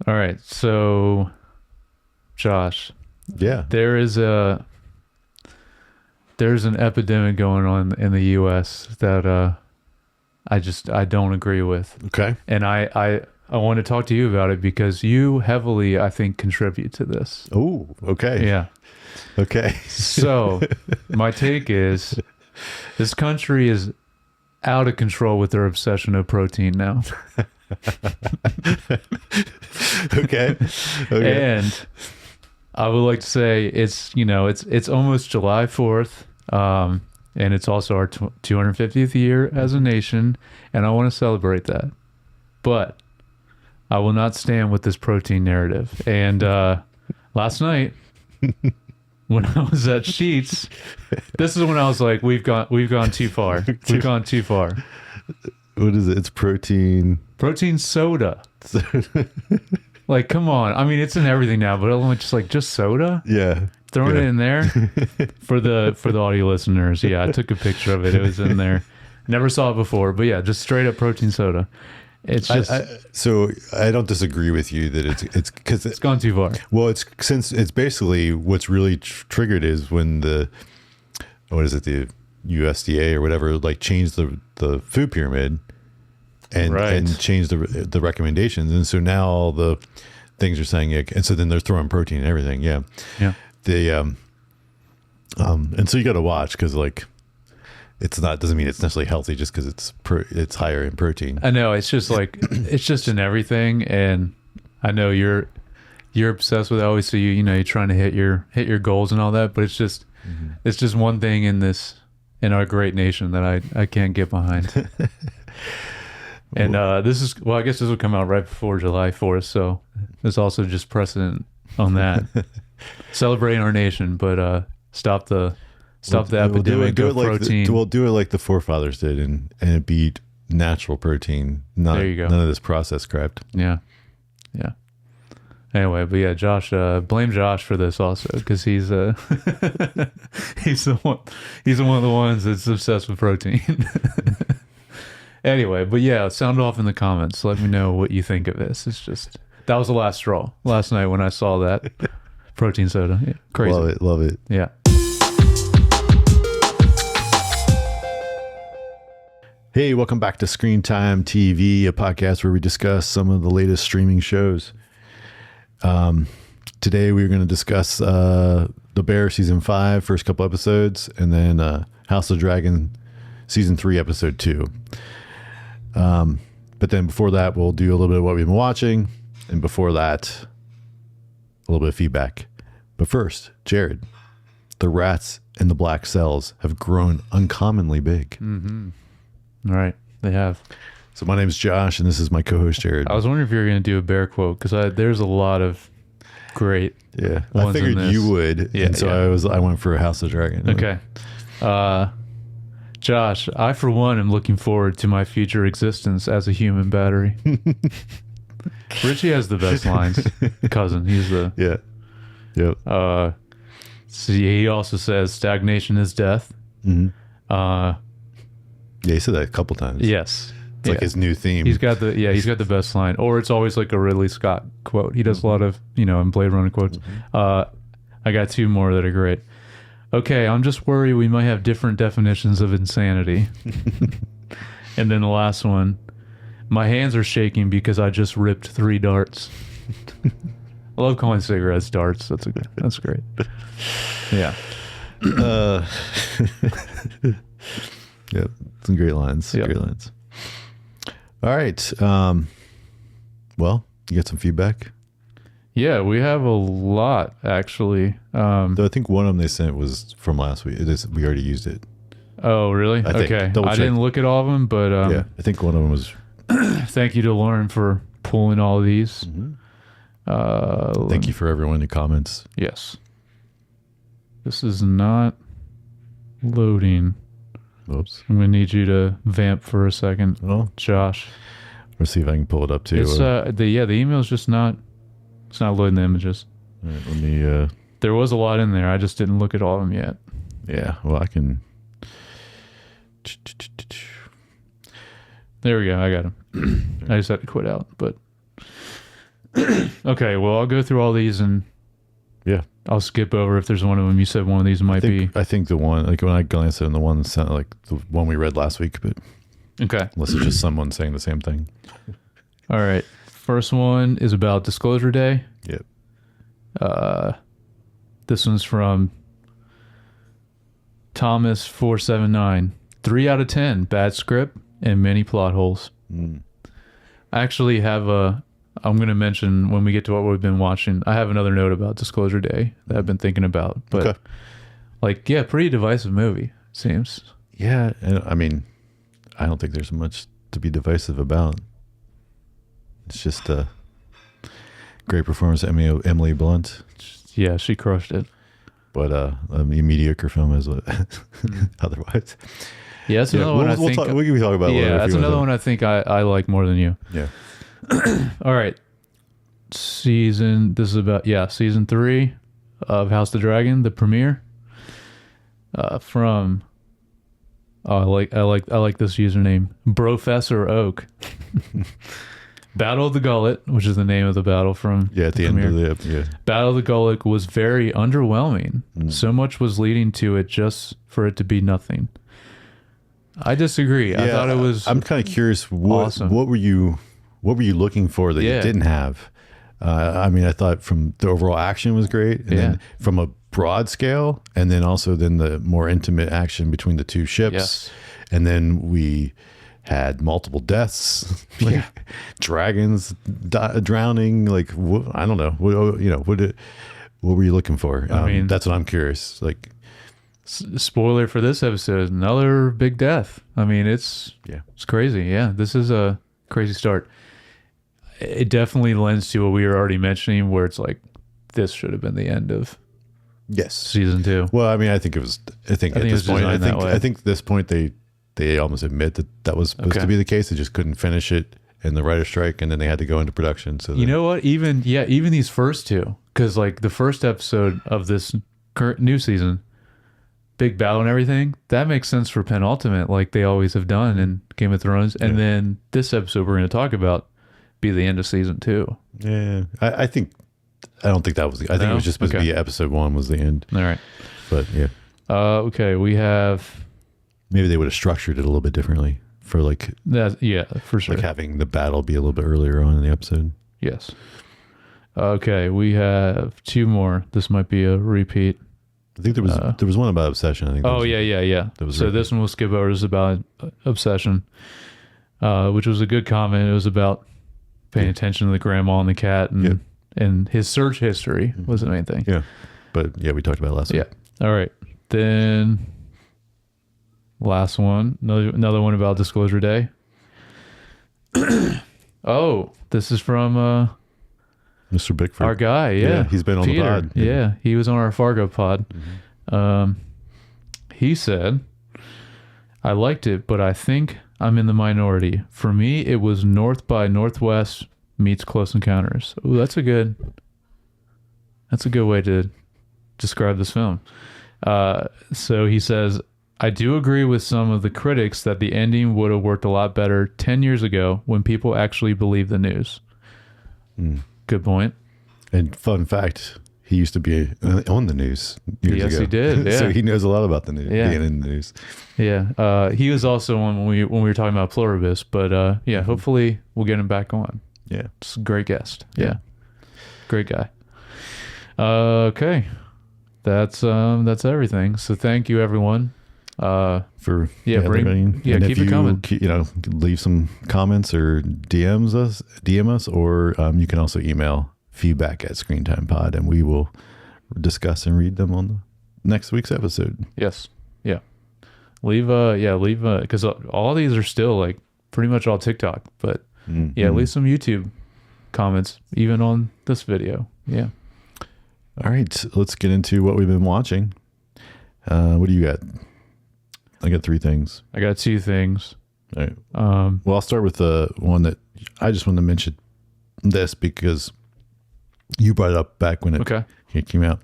All right. So, Josh, Yeah. there's an epidemic going on in the U.S. that I don't agree with, Okay. and I want to talk to you about it because you heavily, I think, contribute to this. Oh, okay. Yeah. Okay. So, my take is this country is out of control with their obsession of protein now. Okay. Okay. And I would like to say it's almost July 4th, and it's also our 250th year as a nation, and I want to celebrate that. But I will not stand with this protein narrative. And last night, when I was at Sheetz, this is when I was like, we've gone too far. We've gone too far. What is it? It's protein. Protein soda. Like, come on. I mean, it's in everything now, but I'm just soda? Yeah. Throwing Yeah. it in there for the audio listeners. Yeah, I took a picture of it. It was in there. Never saw it before, but yeah, just straight up protein soda. It's just So I don't disagree with you that it's because it's gone too far. well, it's basically what's really triggered is when the USDA or whatever changed the food pyramid and changed the recommendations, and so now all the things are saying and so then they're throwing protein and everything. Yeah. They and so you got to watch because it's not doesn't mean it's necessarily healthy just because it's higher in protein. I know it's just it's just in everything, and I know you're obsessed with it. I always see you're trying to hit your goals and all that, but it's just one thing in our great nation that I can't get behind. And I guess this will come out right before July 4th, so there's also just precedent on that. Celebrating our nation, but stop the epidemic of protein. We'll do it like the forefathers did, and it be natural protein. There you go. None of this processed crap. Yeah. Anyway, but yeah, Josh, blame Josh for this also because he's he's the one of the ones that's obsessed with protein. Anyway, but yeah, sound off in the comments. Let me know what you think of this. It's just that was the last straw last night when I saw that protein soda. Yeah, crazy. Love it. Yeah. Hey, welcome back to Screen Time TV, a podcast where we discuss some of the latest streaming shows. Today we're going to discuss The Bear Season 5, first couple episodes, and then House of Dragon Season 3, Episode 2. But then before that, we'll do a little bit of what we've been watching, and before that, a little bit of feedback. But first, Jared, the rats in the black cells have grown uncommonly big. Mm-hmm. All right, they have. So my name's Josh, and this is my co-host Jared. I was wondering if you were going to do a bear quote because there's a lot of great. Yeah, I figured you would, yeah, and so I went for a House of Dragon. Okay, Josh, I for one am looking forward to my future existence as a human battery. Richie has the best lines. Cousin, he's the Yep. See, he also says stagnation is death. Mm-hmm. Yeah, he said that a couple times. Yes. It's like his new theme. He's got the best line. Or it's always like a Ridley Scott quote. He does a lot of, in Blade Runner quotes. I got two more that are great. Okay, I'm just worried we might have different definitions of insanity. And then the last one, my hands are shaking because I just ripped 3 darts. I love calling cigarettes darts. That's great. Yeah. Yeah, some great lines. Yep. Great lines. All right. Well, you got some feedback? Yeah, we have a lot actually. Though I think one of them they sent was from last week. We already used it. Oh, really? I think. Okay. Double I check. didn't look at all of them, but Yeah, I think one of them was. thank you to Lauren for pulling all of these. Thank you for everyone in the comments. Yes. This is not loading. Oops. I'm gonna need you to vamp for a second, Well, Josh. let's see if I can pull it up too. It's the email's just not. It's not loading the images. All right, let me. There was a lot in there. I just didn't look at all of them yet. Yeah. Well, I can. There we go. I got him. I just had to quit out, but Okay, well, I'll go through all these and yeah, I'll skip over if there's one of them. You said one of these might be. I think the one, like when I glanced at it, the one sounded like the one we read last week, but okay, unless it's just someone saying the same thing. All right, first one is about Disclosure Day. Yep. This one's from Thomas479. 3 out of 10, bad script and many plot holes. I actually have I'm going to mention when we get to what we've been watching, I have another note about Disclosure Day that I've been thinking about. But, pretty divisive movie, it seems. Yeah, I mean, I don't think there's much to be divisive about. It's just a great performance, Emily Blunt. Yeah, she crushed it. But a mediocre film is otherwise. Yeah, that's another one we can talk about it later. Yeah, that's another one I think I like more than you. Yeah. All right. Season 3 of House of the Dragon, the premiere. From I like this username, Professor Oak. Battle of the Gullet, which is the name of the battle from at the end of the Battle of the Gullet was very underwhelming. So much was leading to it just for it to be nothing. I disagree. I thought it was. I'm kind of curious. Awesome. What were you looking for that you didn't have? I mean, I thought from the overall action was great, and then from a broad scale, and then also the more intimate action between the two ships, and then we had multiple deaths, dragons drowning. Like I don't know. What were you looking for? I mean, that's what I'm curious. Like. Spoiler for this episode, another big death. I mean, it's crazy. Yeah, this is a crazy start. It definitely lends to what we were already mentioning, where it's like this should have been the end of season 2. Well, I mean, I think at this point, I think at this point they almost admit that was supposed to be the case. They just couldn't finish it in the writer's strike, and then they had to go into production. So you know what? Even these first two, because like the first episode of this current new season. Big battle and everything, that makes sense for penultimate, like they always have done in Game of Thrones. And then this episode we're going to talk about be the end of season 2. Yeah, I don't think that was. I think it was just supposed to be episode 1 was the end. All right, but yeah. Okay, we have. Maybe they would have structured it a little bit differently for like that. Yeah, for sure. Like having the battle be a little bit earlier on in the episode. Yes. Okay, we have 2 more. This might be a repeat. I think there was one about obsession. I think. Yeah. So this one we'll skip over. Is about obsession, which was a good comment. It was about paying attention to the grandma and the cat, and his search history was the main thing. Yeah, but we talked about it last week. All right, then last one, another one about Disclosure Day. Oh, this is from Mr. Bickford, our guy. Yeah, he's been on Peter. the pod. Yeah, he was on our Fargo pod. He said, "I liked it, but I think I'm in the minority. For me, it was North by Northwest meets Close Encounters." Ooh, that's a good way to describe this film. So he says, "I do agree with some of the critics that the ending would have worked a lot better 10 years ago when people actually believed the news." Good point. And fun fact, he used to be on the news years ago. Yes, he did. Yeah. So he knows a lot about the news, being in the news. Yeah. He was also on when we were talking about Pluribus, but hopefully we'll get him back on. Yeah. It's a great guest. Yeah. Great guy. Okay. That's everything. So thank you everyone. For keep it coming. Leave some comments or DM us, or you can also email feedback@screentimepod, and we will discuss and read them on the next week's episode. Yes. Yeah. Leave because all these are still like pretty much all TikTok, but leave some YouTube comments even on this video. Yeah. All right, let's get into what we've been watching. What do you got? I got 3 things. I got 2 things. All right. Well, I'll start with the one that I just wanted to mention this because you brought it up back when it came out.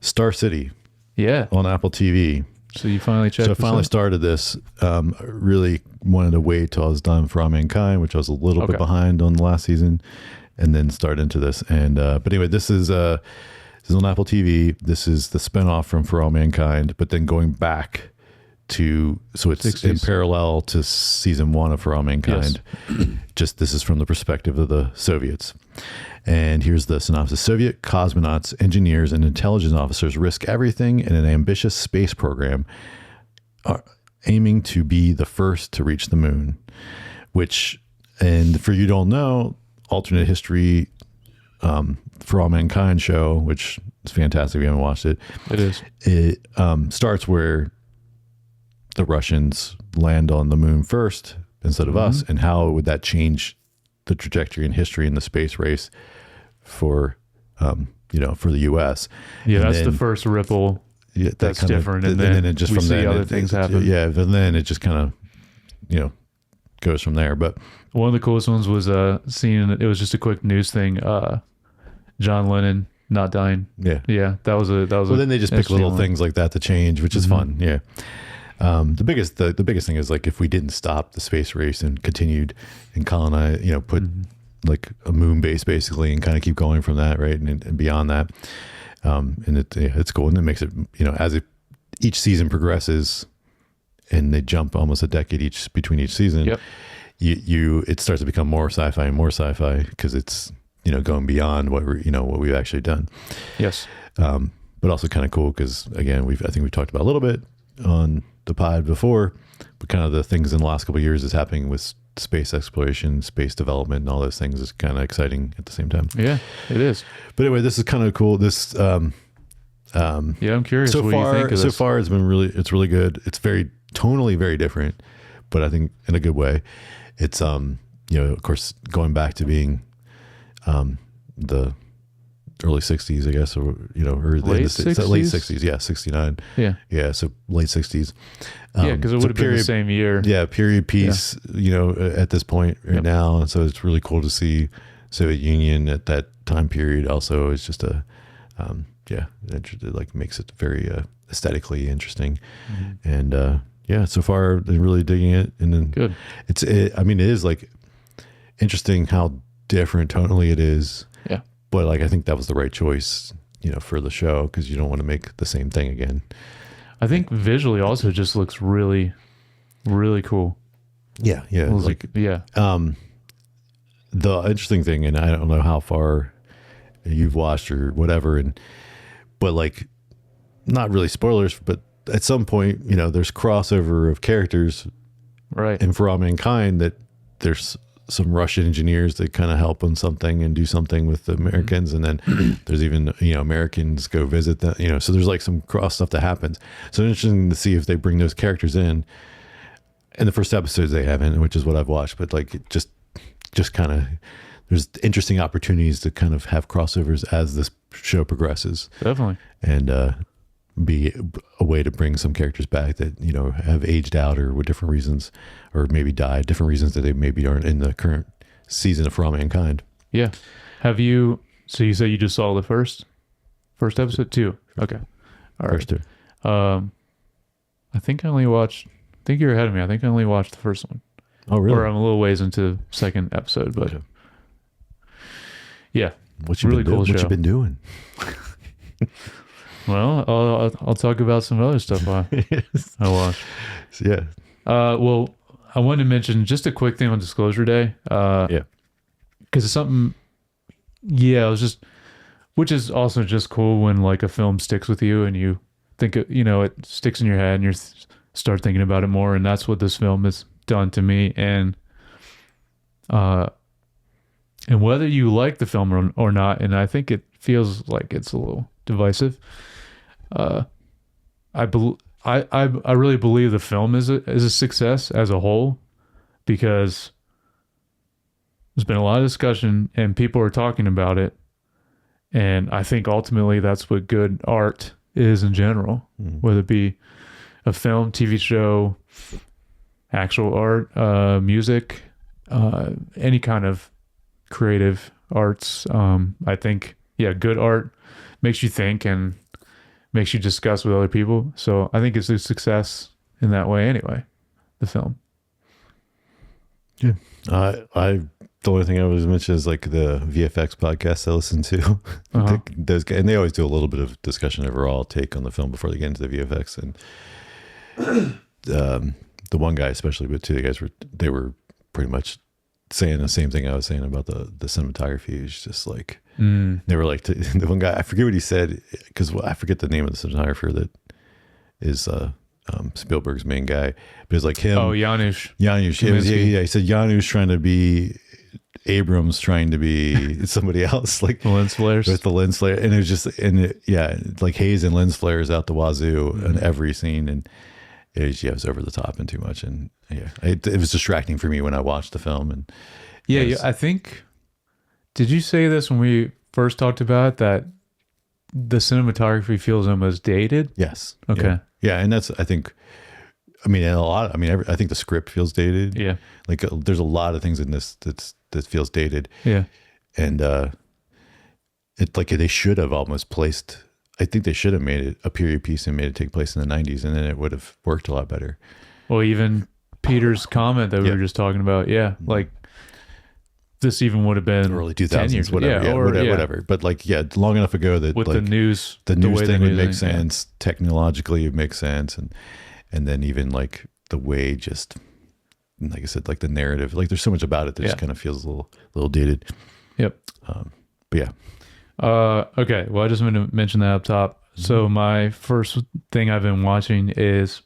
Star City. Yeah. On Apple TV. So you finally checked. So I finally started this. Really wanted to wait till I was done for All Mankind, which I was a little bit behind on the last season. and then start into this. And but anyway, this is on Apple TV. This is the spinoff from For All Mankind, but then going back to, so it's 60s. In parallel to season 1 of For All Mankind. Yes. Just this is from the perspective of the Soviets. And here's the synopsis. Soviet cosmonauts, engineers, and intelligence officers risk everything in an ambitious space program aiming to be the first to reach the moon, which, and for you don't know, alternate history For All Mankind show, which is fantastic if you haven't watched it. It is. It starts where the Russians land on the moon first instead of us, and how would that change the trajectory in history in the space race for for the U.S. Yeah, and that's then the first ripple. Yeah, that's different, and then it just we from see then other things happen. Yeah, and then it just kind of goes from there. But one of the coolest ones was seeing, it was just a quick news thing. John Lennon not dying. Yeah, that was. Well, then they just pick little things like that to change, which is fun. Yeah. The biggest thing is, like, if we didn't stop the space race and continued and colonize, put like a moon base basically, and kind of keep going from that, right, and beyond that. And it's cool, and it makes it, as each season progresses, and they jump almost a decade between each season. Yep. It starts to become more sci-fi and more sci-fi, because it's going beyond what we've actually done. Yes. But also kind of cool because, again, I think we've talked about a little bit on the pod before, but kind of the things in the last couple of years is happening with space exploration, space development, and all those things is kind of exciting at the same time. Yeah, it is. But anyway, this is kind of cool. This, I'm curious. So what far, you think of so this. far, it's really good. It's very tonally very different, but I think in a good way. It's, of course, going back to being, the early 60s, I guess, or or late 60s? Late 60s, yeah, 69. Yeah, so late 60s. Because it would have been the same year. Yeah, period piece. At this point now, and so it's really cool to see Soviet Union at that time period. Also, it's just it like makes it very aesthetically interesting, and so far they're really digging it. And then good. It is like interesting how different tonally it is. Yeah. But like, I think that was the right choice, for the show, because you don't want to make the same thing again. I think visually also just looks really, really cool. Yeah. The interesting thing, and I don't know how far you've watched or whatever, but like, not really spoilers, but at some point, there's crossover of characters, right? And For All Mankind, that there's some Russian engineers that kind of help on something and do something with the Americans. And then there's even, Americans go visit them, so there's like some cross stuff that happens. So it's interesting to see if they bring those characters in the first episodes they haven't, which is what I've watched, but like, it just kind of, there's interesting opportunities to kind of have crossovers as this show progresses. Definitely. And, be a way to bring some characters back that, have aged out or with different reasons, or maybe died, different reasons that they maybe aren't in the current season of For All Mankind. Yeah. So you said you just saw the first episode too? Okay. All right. First two. I think you're ahead of me. I think I only watched the first one. Oh, really? Or I'm a little ways into the second episode, but yeah. What you been doing? Well, I'll talk about some other stuff I watched. Yeah. Well, I wanted to mention just a quick thing on Disclosure Day. Because it's something. Yeah, it was just, which is also just cool when like a film sticks with you and you think it sticks in your head and you start thinking about it more, and that's what this film has done to me. And whether you like the film or not, and I think it feels like it's a little divisive. I really believe the film is a success as a whole, because there's been a lot of discussion and people are talking about it, and I think ultimately that's what good art is in general, whether it be a film, TV show, actual art, music, any kind of creative arts. I think good art makes you think and makes you discuss with other people. So I think it's a success in that way anyway, the film. Yeah. I the only thing I was mention is like the VFX podcast I listen to. Those guys, and they always do a little bit of discussion overall take on the film before they get into the VFX. And the one guy especially, but two of the guys were pretty much saying the same thing I was saying about the cinematography. It's just like they were like the one guy, I forget what he said because I forget the name of the cinematographer that is Spielberg's main guy, but it's like him. Oh, Janusz. He said Janusz trying to be Abrams, trying to be somebody else, like the lens flares with the lens flare, and it was just like haze and lens flares out the wazoo in every scene, and it was over the top and too much, and it was distracting for me when I watched the film. And I think, did you say this when we first talked about it, that the cinematography feels almost dated? Yes. Okay. Yeah, and that's, I think, I think the script feels dated. Yeah. Like there's a lot of things in this that feels dated. Yeah. And it's like they should have almost placed, I think they should have made it a period piece and made it take place in the 90s, and then it would have worked a lot better. Well, even Peter's comment that we were just talking about, like this even would have been early 2000s, whatever. But like, long enough ago that with like, the news thing would make sense. Technologically, it makes sense, and then even like the way, just like I said, like the narrative, like there's so much about it that just kind of feels a little dated. Yep. But yeah. Okay. Well, I just want to mention that up top. So my first thing I've been watching is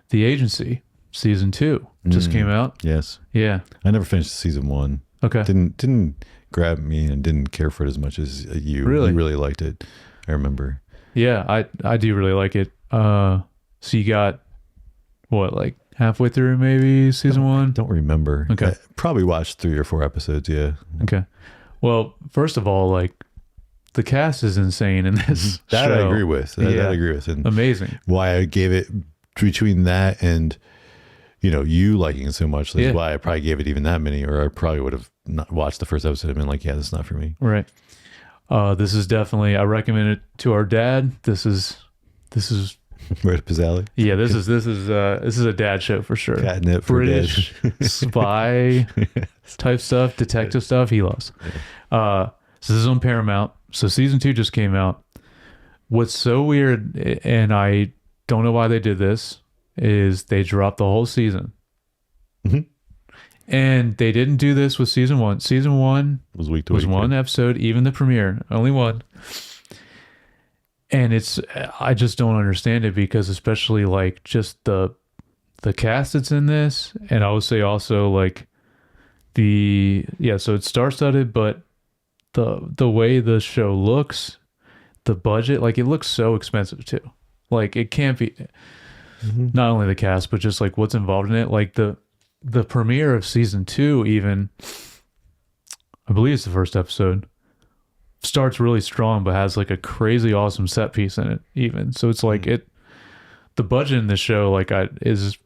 The Agency season 2 just came out. Yes. Yeah. I never finished season 1. Okay. Didn't grab me and didn't care for it as much as you. Really? You really liked it. I remember. Yeah, I do really like it. So you got what, like halfway through maybe season 1? Don't remember. Okay. I probably watched 3 or 4 episodes. Yeah. Okay. Well, first of all, like the cast is insane in this that show. I agree with. That I agree with. And amazing. Why I gave it between that and you liking it so much. That's why I probably gave it even that many, or I probably would have not watched the first episode and been like, this is not for me. Right. This is definitely, I recommend it to our dad. This is right up his alley. Yeah, this is a dad show for sure. Catnip for British spy type stuff, detective stuff he loves. So this is on Paramount. So season 2 just came out. What's so weird, and I don't know why they did this, is they dropped the whole season. And they didn't do this with season 1. Season 1 was week to was week, one episode, even the premiere, only one. And I just don't understand it, because especially like just the cast that's in this, and I would say also like so it's star-studded, but the way the show looks, the budget, like it looks so expensive too. Like it can't be not only the cast, but just like what's involved in it. Like the premiere of season 2, even, I believe it's the first episode, starts really strong, but has like a crazy awesome set piece in it even. So it's like the budget in this show is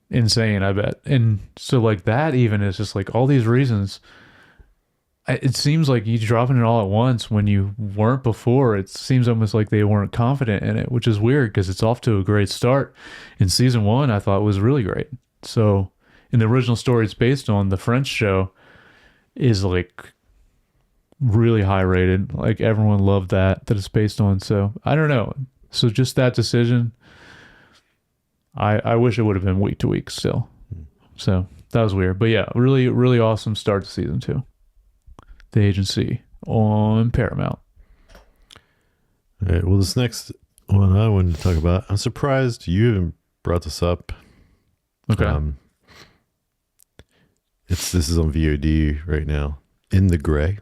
insane, I bet. And so like that even is just like all these reasons. It seems like you dropping it all at once when you weren't before. It seems almost like they weren't confident in it, which is weird because it's off to a great start. In season 1, I thought was really great. So in the original story it's based on, the French show is like really high rated. Like everyone loved that it's based on. So I don't know. So just that decision, I wish it would have been week to week still. So that was weird. But yeah, really, really awesome start to season 2. The Agency on Paramount. All right. Well, this next one I wanted to talk about, I'm surprised you haven't brought this up. Okay. This is on VOD right now. In the Gray.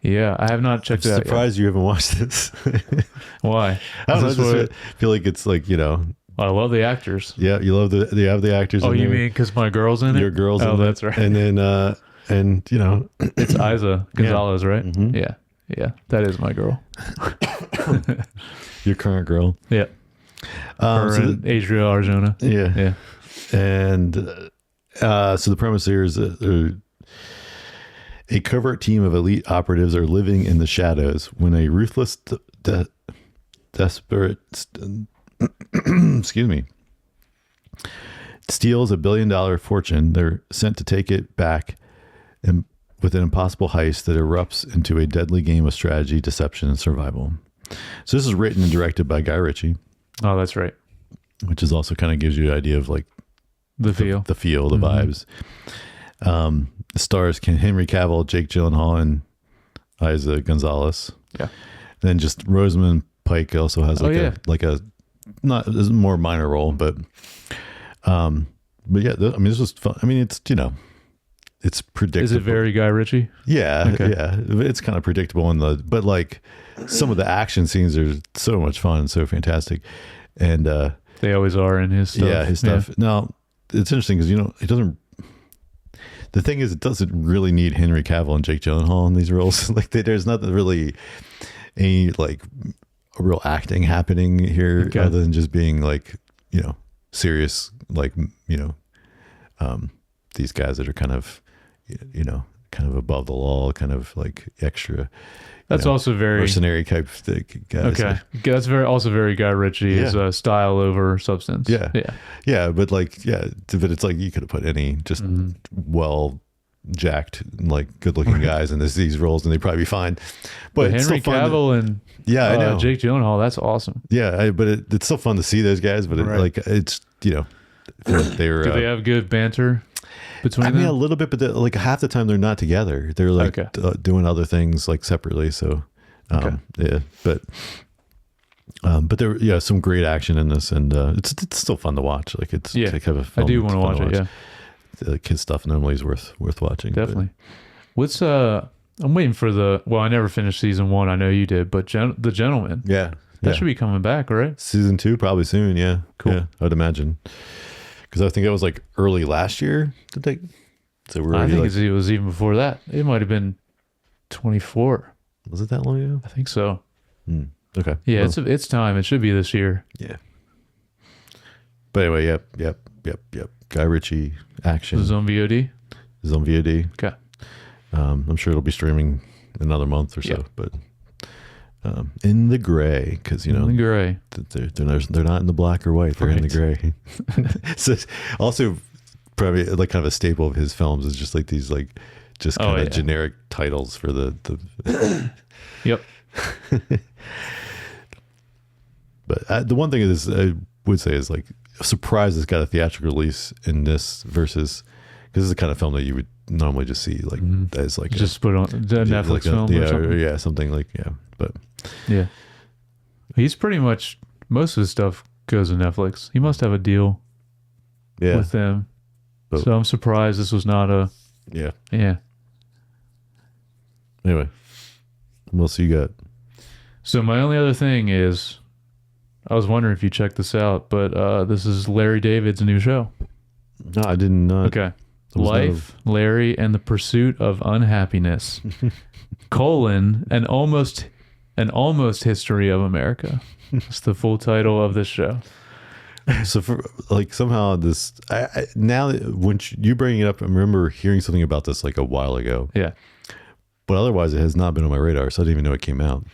Yeah, I have not checked it out. I'm surprised you haven't watched this. Why? I don't know. I feel like it's like, I love the actors. Yeah, you love the actors. Oh, you mean because my girl's in it? Your girl's in it. Oh, that's right. And then it's Isa Gonzalez, right? Mm-hmm. Yeah, that is my girl. Your current girl. Yeah. And Adria Arjona. Yeah. And so the premise here is that a covert team of elite operatives are living in the shadows when a ruthless, desperate, excuse me, steals $1 billion fortune. They're sent to take it back and with an impossible heist that erupts into a deadly game of strategy, deception, and survival. So this is written and directed by Guy Ritchie. Oh, that's right. Which is also kind of gives you an idea of like the feel, the vibes. The stars Henry Cavill, Jake Gyllenhaal, and Isa Gonzalez. Yeah. Then just Rosamund Pike also has like a not a more minor role, but yeah, I mean, this was fun. I mean, it's, you know, it's predictable. Is it very Guy Ritchie? Yeah. Okay. Yeah. It's kind of predictable but like some of the action scenes are so much fun and so fantastic. And, they always are in his stuff. Yeah. His stuff. Yeah. Now it's interesting because, you know, the thing is, it doesn't really need Henry Cavill and Jake Gyllenhaal in these roles. Like there's not really any like a real acting happening here other than just being like, you know, serious, like, you know, these guys that are kind of, you know, kind of above the law, kind of like extra. That's also very mercenary type guys. Okay, that's also very Guy Ritchie. Is style over substance. Yeah. But like, but it's like you could have put any just well jacked, like good looking guys in these roles, and they'd probably be fine. But Henry Cavill and I know Jake Gyllenhaal, that's awesome. Yeah, but it's still fun to see those guys. But it's, you know, they were. Do they have good banter between them? I mean, a little bit, but like half the time they're not together. They're like doing other things like separately. So, yeah, but there, some great action in this, and it's still fun to watch. Like it's like have a film. I do want to watch it. Yeah, the kid stuff normally is worth watching. Definitely. What's I'm waiting for I never finished season 1. I know you did, but The Gentleman. Yeah. That should be coming back, right? Season 2 probably soon. Yeah. Cool. Yeah, I'd imagine. Because I think it was like early last year. I think it was even before that. It might have been 24. Was it that long ago? I think so. Okay. Yeah, it's time. It should be this year. Yeah. But anyway, yep. Guy Ritchie action. Is it on VOD? It's on VOD. Okay. I'm sure it'll be streaming another month or so, but in the gray, because you know, in the gray, they're not in the black or white; they're in the gray. So also, probably like kind of a staple of his films is just like these like just kind of generic titles for the. Yep. But the one thing is, I would say is like surprised it's got a theatrical release in this versus because it's the kind of film that you would normally just see like as like just put on the Netflix like film or something. Something like but he's pretty much most of his stuff goes to Netflix. He must have a deal with them, so I'm surprised this was not a Anyway, what else you got? So my only other thing is, I was wondering if you checked this out, but this is Larry David's new show. No, I didn't know. Okay. Life, Larry, and the Pursuit of Unhappiness, an almost history of America. It's the full title of this show. So for like somehow this, now when you bring it up, I remember hearing something about this like a while ago. Yeah. But otherwise it has not been on my radar. So I didn't even know it came out.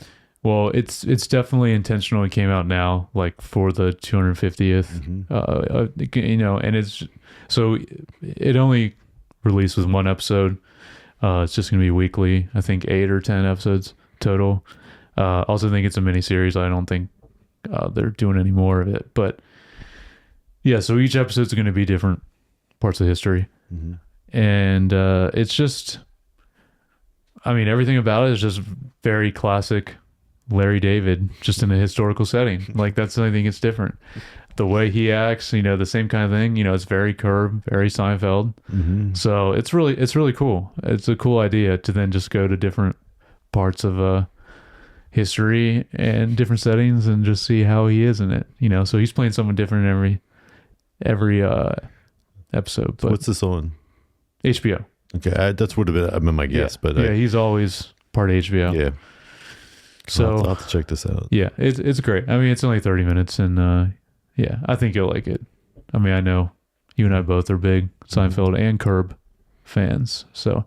Well, it's definitely intentional. It came out now, like for the 250th, and it's so it only released with one episode. It's just going to be weekly. I think 8 or 10 episodes total. Also think it's a miniseries. I don't think they're doing any more of it, but yeah. So each episode is going to be different parts of history, and it's just, I mean, everything about it is just very classic Larry David, just in a historical setting. Like that's the only thing that's different. The way he acts, the same kind of thing. It's very Curb, very Seinfeld. So it's really cool. It's a cool idea to then just go to different parts of history and different settings and just see how he is in it. So he's playing someone different in every episode. But what's this on? HBO. Okay, that's would have been my guess, but he's always part of HBO. Yeah. So I'll have to check this out. Yeah, it's great. I mean, it's only 30 minutes, and I think you'll like it. I mean, I know you and I both are big Seinfeld and Curb fans. So,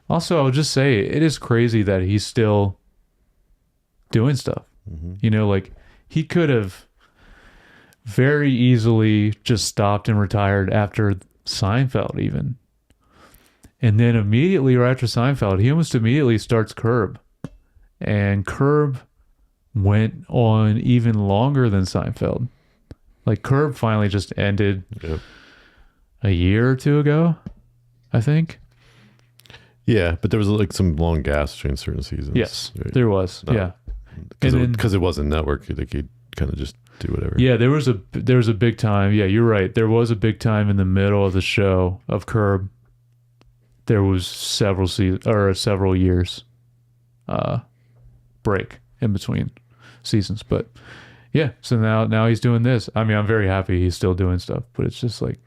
also, I would just say it is crazy that he's still doing stuff. Like he could have very easily just stopped and retired after Seinfeld, even. And then immediately right after Seinfeld, he almost immediately starts Curb. And Curb went on even longer than Seinfeld. Like Curb finally just ended a year or two ago, I think. Yeah, but there was like some long gaps between certain seasons. Yes, right? There was. Yeah, because it wasn't network, they could kind of just do whatever. Yeah, there was a big time. Yeah, you're right. There was a big time in the middle of the show of Curb. There was several years break in between seasons, but yeah. So now he's doing this. I mean, I'm very happy he's still doing stuff, but it's just like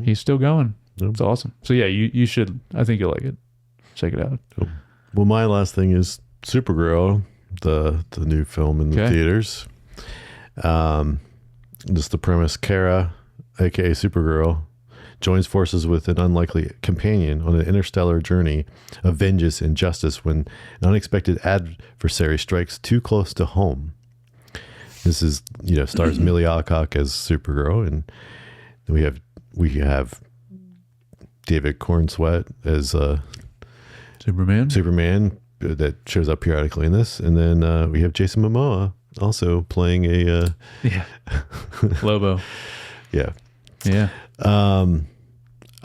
he's still going. Yep. It's awesome. So yeah, you should. I think you'll like it. Check it out. Cool. Well, my last thing is Supergirl, the new film in the theaters. Just the premise: Kara, aka Supergirl, joins forces with an unlikely companion on an interstellar journey of vengeance and justice when an unexpected adversary strikes too close to home. This is, stars Millie Alcock as Supergirl, and we have David Cornsweet as Superman that shows up periodically in this, and then we have Jason Momoa also playing a Lobo. Yeah.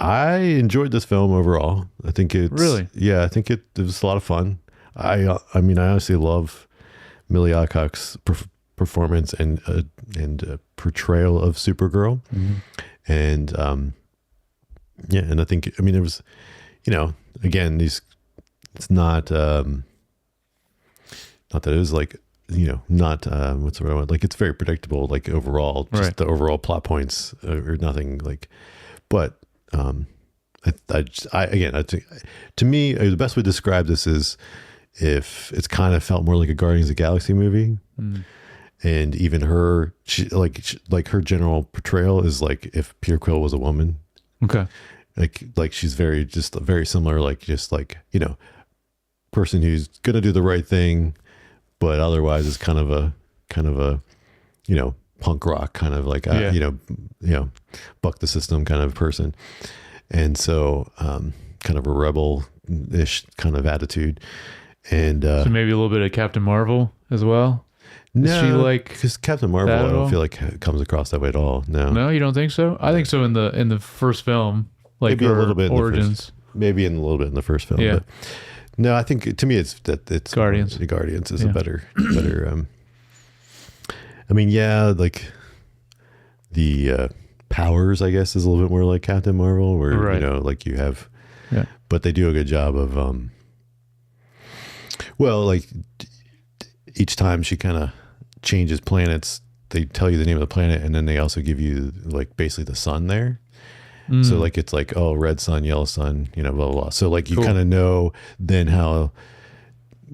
I enjoyed this film overall. I think it's I think it was a lot of fun. I mean, I honestly love Millie Alcock's performance and portrayal of Supergirl, and and I think, I mean, it was, again, it's not not that it was like, not what's the right word, like it's very predictable, like overall, just the overall plot points or nothing, like, but I think to me the best way to describe this is if it's kind of felt more like a Guardians of the Galaxy movie, and even her her general portrayal is like if Peter Quill was a woman. Okay. Like she's very similar, like just like, person who's gonna do the right thing, but otherwise is kind of a punk rock kind of like buck the system kind of person, and so kind of a rebel-ish kind of attitude, and so maybe a little bit of Captain Marvel as well. No, because Captain Marvel I don't feel like comes across that way at all. No, you don't think so? I think so in the first film, like maybe a little bit origins, maybe a little bit in the first film. Yeah. But no, I think to me it's Guardians. The Guardians is a better. I mean, like the powers, I guess, is a little bit more like Captain Marvel, where like you have, but they do a good job of like each time she kind of changes planets, they tell you the name of the planet, and then they also give you like basically the sun there. So like it's like, oh, red sun, yellow sun, blah blah blah. So like you kind of know then how,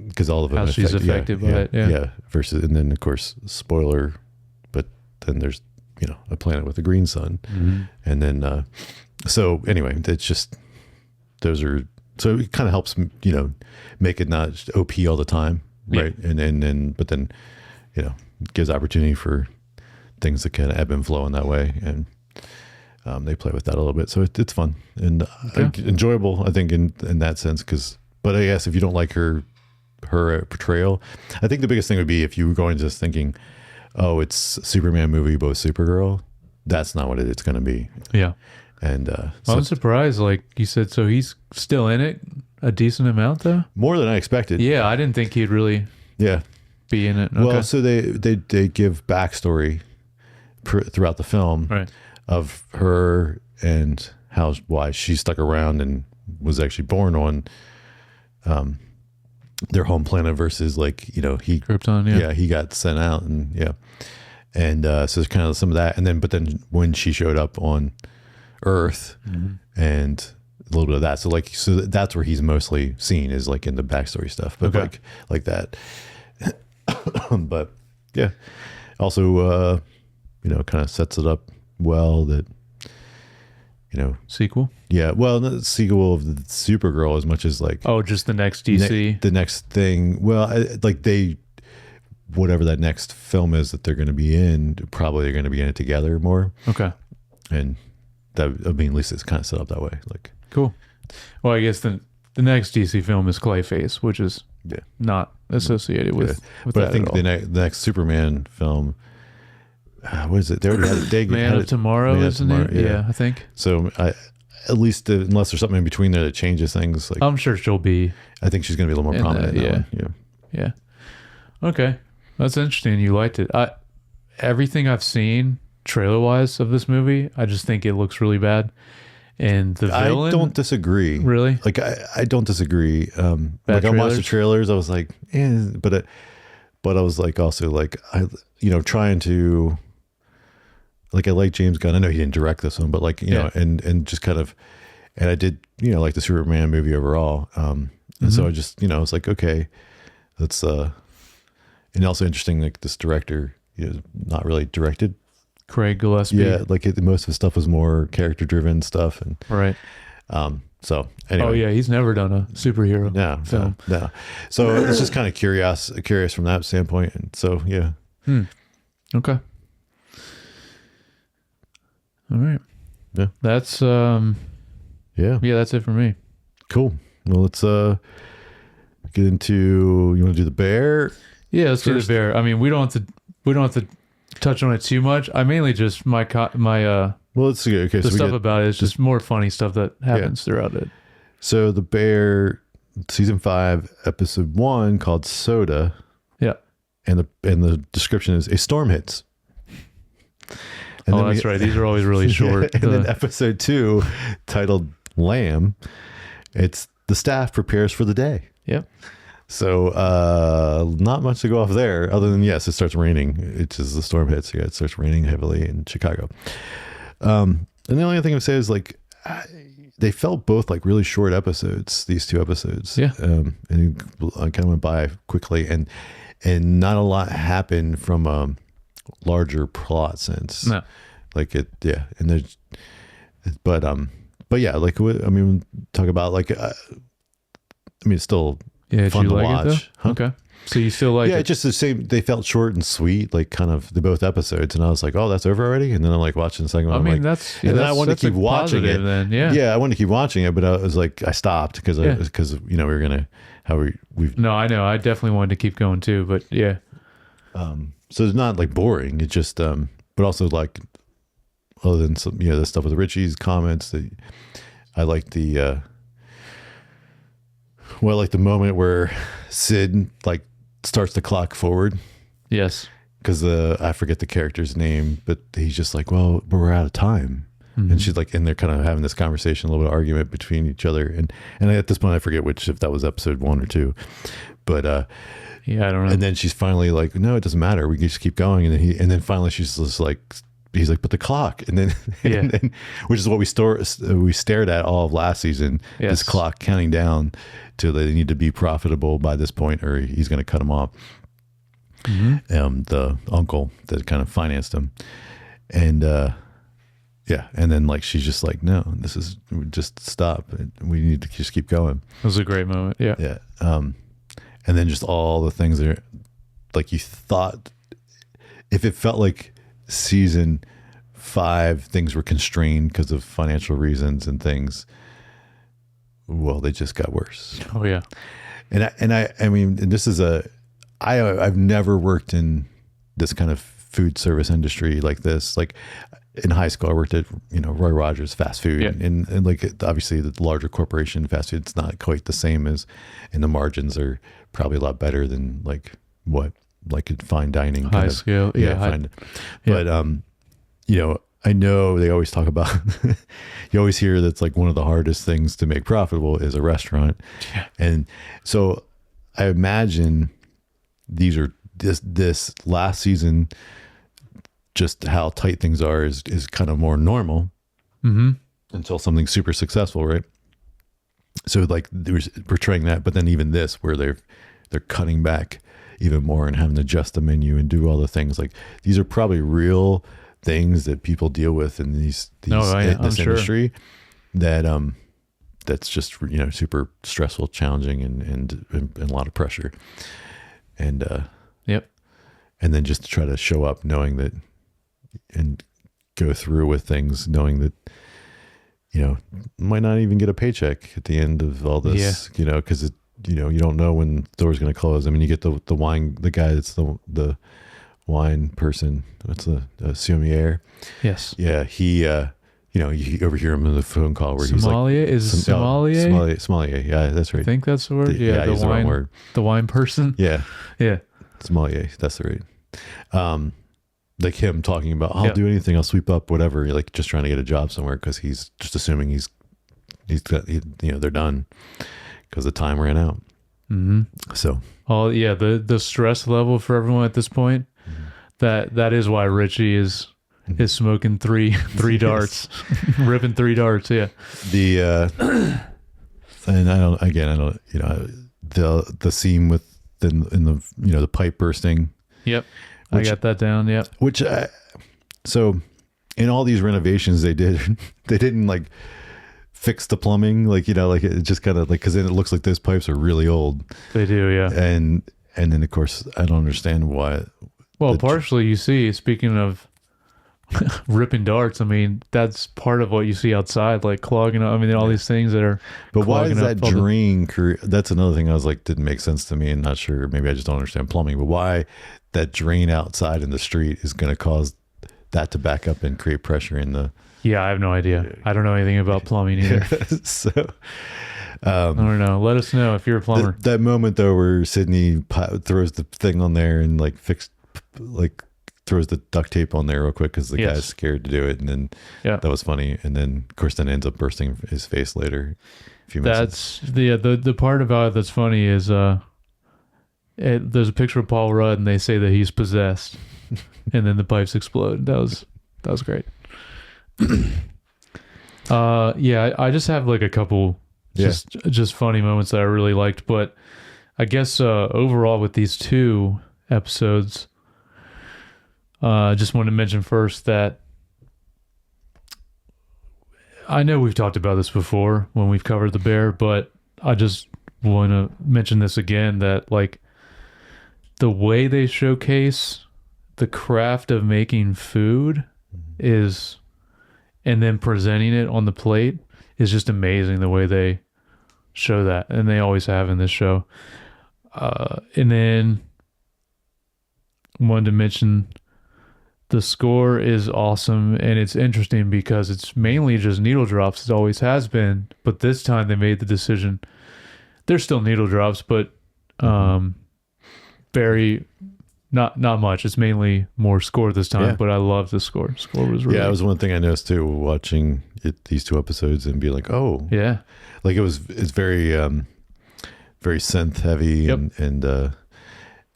because all of them she's affected by it. Yeah. Versus, and then of course spoiler, but then there's a planet with a green sun, and then so anyway, it's just so it kind of helps make it not just OP all the time, right? And then but then gives opportunity for things that kind of ebb and flow in that way, and they play with that a little bit, so it's fun and enjoyable, I think, in that sense. But I guess if you don't like her portrayal, I think the biggest thing would be if you were going just thinking, oh, it's a Superman movie but with Supergirl. That's not what it's going to be. Yeah. And I'm surprised, like you said, so he's still in it a decent amount though? More than I expected. Yeah, I didn't think he'd really be in it. Okay. Well, so they give backstory throughout the film, right, of her and why she stuck around and was actually born on their home planet versus like Krypton. He got sent out, and so there's kind of some of that, and then when she showed up on Earth, and a little bit of that, so that's where he's mostly seen, is like in the backstory stuff, but like that. But yeah, also kind of sets it up well that sequel. Yeah, well, not the sequel of the Supergirl as much as like just the next DC, the next thing. Well, whatever that next film is that they're going to be in, probably they're going to be in it together more. Okay, and that, I mean, at least it's kind of set up that way. Like, cool. Well, I guess the next DC film is Clayface, which is not associated with but that I think at all. the next Superman film, what is it? They already had it. Man of Tomorrow, isn't it? Yeah, I think. So at least unless there's something in between there that changes things, like I'm sure she'll be. I think she's going to be a little more prominent. In that one. Yeah. Okay, that's interesting. You liked it. Everything I've seen trailer wise of this movie, I just think it looks really bad. And the villain, I don't disagree. Really? Like I don't disagree. Like I watched the trailers, I was like, but I was like also like trying to, like, I like James Gunn. I know he didn't direct this one, but like know, and just kind of, and I did like the Superman movie overall. And so I just I was like, okay, that's and also interesting, like this director not really directed. Craig Gillespie. Yeah, like most of his stuff was more character driven stuff, and right. So anyway, oh yeah, he's never done a superhero film. No. So it's just kind of curious from that standpoint, and so yeah. Okay. All right. Yeah. That's that's it for me. Cool. Well, let's get into. You want to do the bear? Yeah, let's do the bear. I mean, we don't have to touch on it too much. I mainly just my well, let's see. Okay, the stuff about it is just more funny stuff that happens throughout it. So the Bear, season 5, episode 1, called Soda. Yeah, and the description is a storm hits. And that's right. These are always really short. And then episode 2, titled Lamb, it's the staff prepares for the day. Yep. So not much to go off there, other than yes, it starts raining. It's just the storm hits. Yeah, it starts raining heavily in Chicago. And the only thing I would say is like they felt both like really short episodes. These 2 episodes, yeah, and I kind of went by quickly, and not a lot happened from a larger plot sense. No, like it, yeah, and there's, but yeah, like I mean, talk about like, I mean, it's still. Yeah, fun did you to like watch. it though? Huh? Okay, so you still like it? Yeah, just the same. They felt short and sweet, like kind of both episodes, and I was like, "Oh, that's over already." And then I'm like watching the second one. I mean, like, that's and then I wanted to keep watching it. Then, yeah, I wanted to keep watching it, but I was like, I stopped because we were gonna we've. No, I know. I definitely wanted to keep going too, but yeah. So it's not like boring. It just but also like other than some the stuff with Richie's comments, that I like the. Well, like the moment where Sid like starts the clock forward. Yes. Because I forget the character's name, but he's just like, well, we're out of time. Mm-hmm. And she's like, and they're kind of having this conversation, a little bit of argument between each other. And at this point, I forget if that was episode 1 or 2, but yeah, I don't know. And then she's finally like, no, it doesn't matter. We can just keep going. And then finally she's just like, he's like, but the clock. And then, and then which is what we stared at all of last season, this clock counting down to they need to be profitable by this point or he's going to cut him off. Mm-hmm. The uncle that kind of financed him. And, and then like, she's just like, no, this is just stop. We need to just keep going. It was a great moment. Yeah. Yeah. And then just all the things that are like, you thought if it felt like season 5, things were constrained because of financial reasons and things. Well, they just got worse. Oh yeah. And I mean, this is I've never worked in this kind of food service industry like this. Like in high school, I worked at, Roy Rogers fast food and like, obviously the larger corporation fast food, it's not quite the same as, and the margins are probably a lot better than like fine dining, high scale. But, I know they always talk about, you always hear that's like one of the hardest things to make profitable is a restaurant. Yeah. And so I imagine these are this last season, just how tight things are is kind of more normal until something's super successful. Right. So like there's portraying that, but then even this, where they're cutting back even more and having to adjust the menu and do all the things, like these are probably real things that people deal with in this industry that that's just super stressful, challenging, and a lot of pressure, and and then just to try to show up knowing that and go through with things knowing that might not even get a paycheck at the end of all this, because it, you don't know when the door's going to close. I mean, you get the wine, the guy that's the wine person. What's the sommelier? Yes. Yeah. He, you overhear him in the phone call where sommelier? He's like, sommelier? Sommelier. Yeah, that's right. I think that's the word. The wine, the wrong word. The wine person. Yeah. Yeah. Sommelier. That's the right. Like him talking about, I'll do anything. I'll sweep up, whatever. Like just trying to get a job somewhere because he's just assuming he's got, they're done because the time ran out. Mm-hmm. So, the stress level for everyone at this point, that is why Richie is smoking three darts, ripping 3 darts. Yeah. And I don't, the scene with in the, the pipe bursting. Yep. I got that down. Yep. Which, so in all these renovations they didn't like fix the plumbing, like, like it just kind of like, cause then it looks like those pipes are really old. They do. Yeah. And then of course I don't understand why. Well, partially you see, speaking of ripping darts, I mean, that's part of what you see outside, like clogging up. I mean, all these things that are. But why is that drain? That's another thing I was like, didn't make sense to me, and not sure. Maybe I just don't understand plumbing. But why that drain outside in the street is going to cause that to back up and create pressure in the. Yeah, I have no idea. I don't know anything about plumbing either. So. I don't know. Let us know if you're a plumber. That moment though, where Sydney throws the thing on there and throws the duct tape on there real quick because the guy's scared to do it, and then that was funny. And then of course then ends up bursting his face later. A few minutes. That's the part about it that's funny is there's a picture of Paul Rudd and they say that he's possessed, and then the pipes explode. That was great. I just have like a couple just funny moments that I really liked, but I guess overall with these 2 episodes. Just wanted to mention first that I know we've talked about this before when we've covered the bear, but I just want to mention this again, that like the way they showcase the craft of making food is, and then presenting it on the plate is just amazing, the way they show that. And they always have in this show. And then wanted to mention the score is awesome, and it's interesting because it's mainly just needle drops. It always has been, but this time they made the decision. There's still needle drops, but very not much. It's mainly more score this time, but I love the score. Score was really it was one thing I noticed too watching these 2 episodes and be like, oh yeah, like it's very very synth heavy and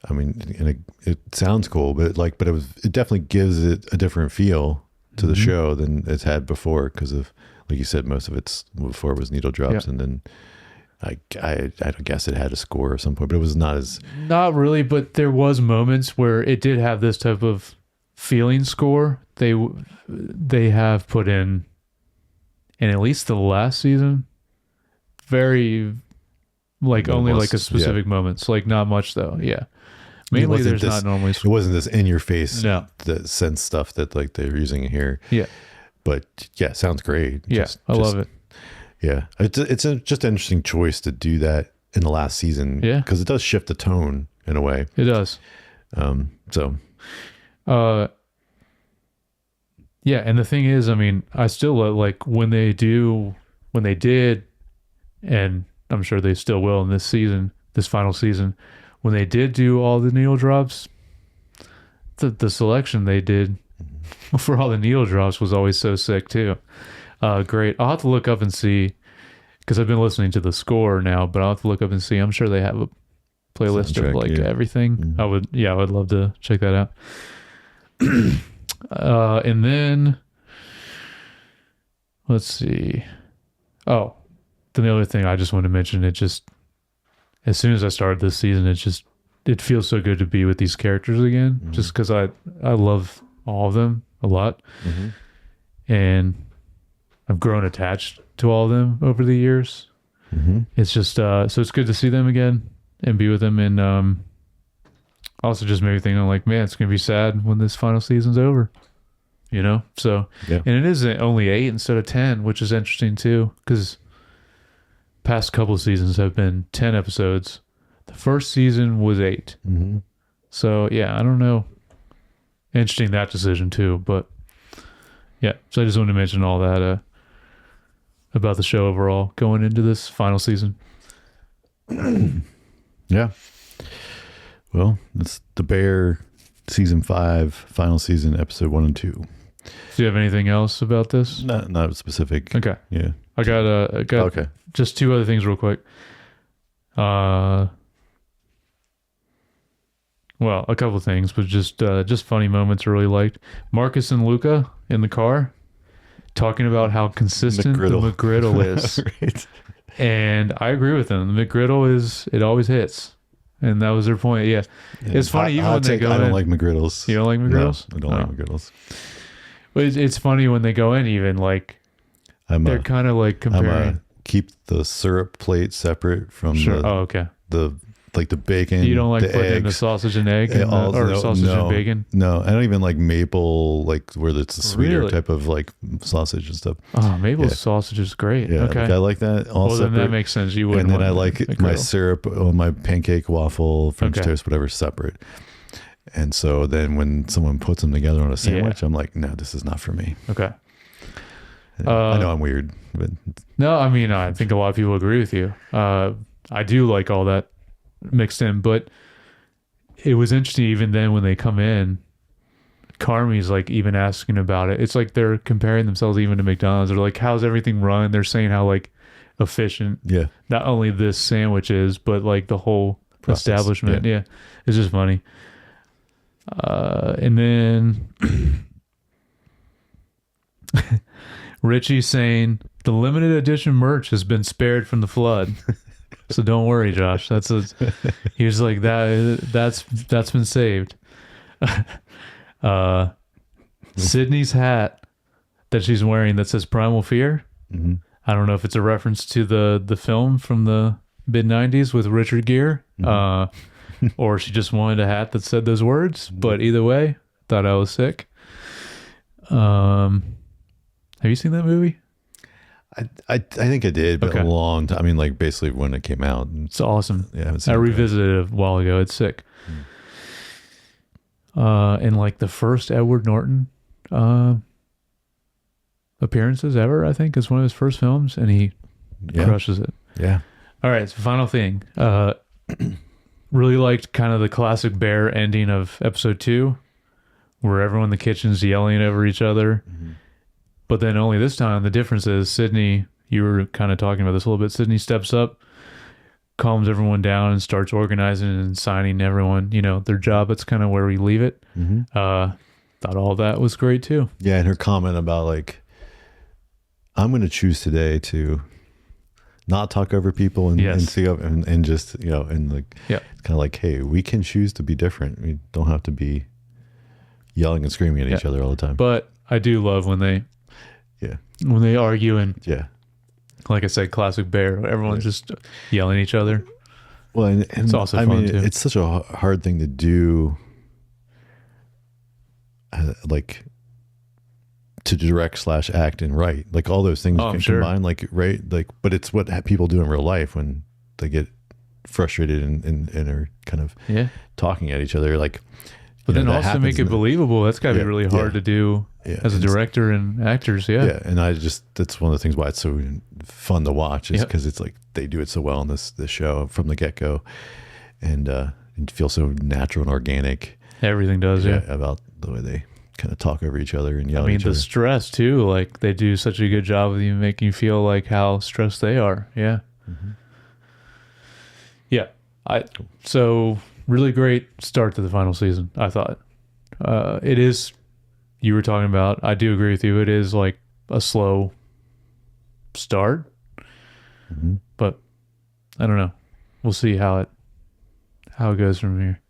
I mean, and it sounds cool, but it definitely gives it a different feel to the show than it's had before, because of, like you said, most of it's before was needle drops, and then I guess it had a score at some point, but it was not really. But there was moments where it did have this type of feeling score. They have put in at least the last season, very like only like a specific moments, like not much though. Yeah. Mainly there's not normally. It wasn't this in your face, the sense stuff that like they're using here. Yeah. But yeah, sounds great. Yeah. I love it. Yeah. It's just an interesting choice to do that in the last season. Yeah. Because it does shift the tone in a way. It does. Yeah. And the thing is, I mean, I still like when they did, and I'm sure they still will in this final season, when they did do all the needle drops, the selection they did for all the needle drops was always so sick too. Great. I'll have to look up and see, because I've been listening to the score now, but I'll have to look up and see. I'm sure they have a playlist of like everything. Mm-hmm. I would love to check that out. And then let's see. Oh, the other thing I just wanted to mention, it just, as soon as I started this season, it feels so good to be with these characters again, just because I love all of them a lot. And I've grown attached to all of them over the years. It's just, so it's good to see them again and be with them. And also just made me think, I'm like, man, it's going to be sad when this final season's over. you know? So, and it is only 8 instead of 10, which is interesting too, because past couple of seasons have been 10 episodes. The first season was 8. Mm-hmm. So, yeah, I don't know. Interesting, that decision too. But, yeah, so I just wanted to mention all that about the show overall going into this final season. Yeah. Well, it's The Bear, season 5, final season, episode 1 and 2. Do you have anything else about this? Not specific. Okay. Yeah. I got just 2 other things real quick. Well, a couple of things, but just funny moments I really liked. Marcus and Luca in the car talking about how consistent the McGriddle is. Right. And I agree with them. The McGriddle it always hits. And that was their point. Yeah. It's funny even when they go in. I don't like McGriddles. You don't like McGriddles? No, I don't like McGriddles. But it's funny when they go in even, like, they're kind of like comparing. Keep the syrup plate separate from the bacon. You don't like putting in the sausage and egg sausage and bacon? No, I don't even like maple, like where it's a sweeter type of like sausage and stuff. Oh, maple sausage is great. Yeah, okay. I like that. All separate. Then that makes sense. You wouldn't. And then I like my syrup on my pancake, waffle, French toast, whatever, separate. And so then when someone puts them together on a sandwich, I'm like, no, this is not for me. Okay. I know I'm weird, but no, I mean, I think a lot of people agree with you. I do like all that mixed in, but it was interesting even then when they come in, Carmi's like even asking about it. It's like they're comparing themselves even to McDonald's. They're like, how's everything run? They're saying how like efficient not only this sandwich is, but like the whole establishment. Yeah. It's just funny. And then Richie saying the limited edition merch has been spared from the flood. So don't worry, Josh. He was like that's been saved. Sydney's hat that she's wearing that says Primal Fear. Mm-hmm. I don't know if it's a reference to the film from the mid-90s with Richard Gere, or she just wanted a hat that said those words. But either way, thought I was sick. Have you seen that movie? I think I did, but a long time. I mean, like basically when it came out. It's awesome. Yeah, I revisited it a while ago. It's sick. And like the first Edward Norton appearances ever, I think, is one of his first films, and he crushes it. Yeah. All right, so final thing. Really liked kind of the classic Bear ending of episode 2, where everyone in the kitchen's yelling over each other. Mm-hmm. But then only this time, the difference is Sydney, you were kind of talking about this a little bit. Sydney steps up, calms everyone down, and starts organizing and signing everyone, their job. That's kind of where we leave it. Mm-hmm. Thought all that was great too. Yeah, and her comment about like, I'm going to choose today to not talk over people and see up and just, and like, it's kind of like, hey, we can choose to be different. We don't have to be yelling and screaming at each other all the time. But I do love when they argue and like I said, classic Bear, everyone's just yelling at each other. Well, and it's also fun too. It's such a hard thing to do, like to direct / act and write, like all those things can combine, like right, like. But it's what people do in real life when they get frustrated and are kind of talking at each other, like. But then also to make it believable, that's got to be really hard to do as a director and actors. Yeah. And that's one of the things why it's so fun to watch is because it's like they do it so well in this show from the get-go, and it feels so natural and organic. Everything does, about the way they kind of talk over each other and yell at each other. The stress too, like they do such a good job of you making you feel like how stressed they are. Yeah. Mm-hmm. Yeah. So really great start to the final season, I thought. It is, you were talking about, I do agree with you, it is like a slow start. Mm-hmm. But I don't know. We'll see how it goes from here.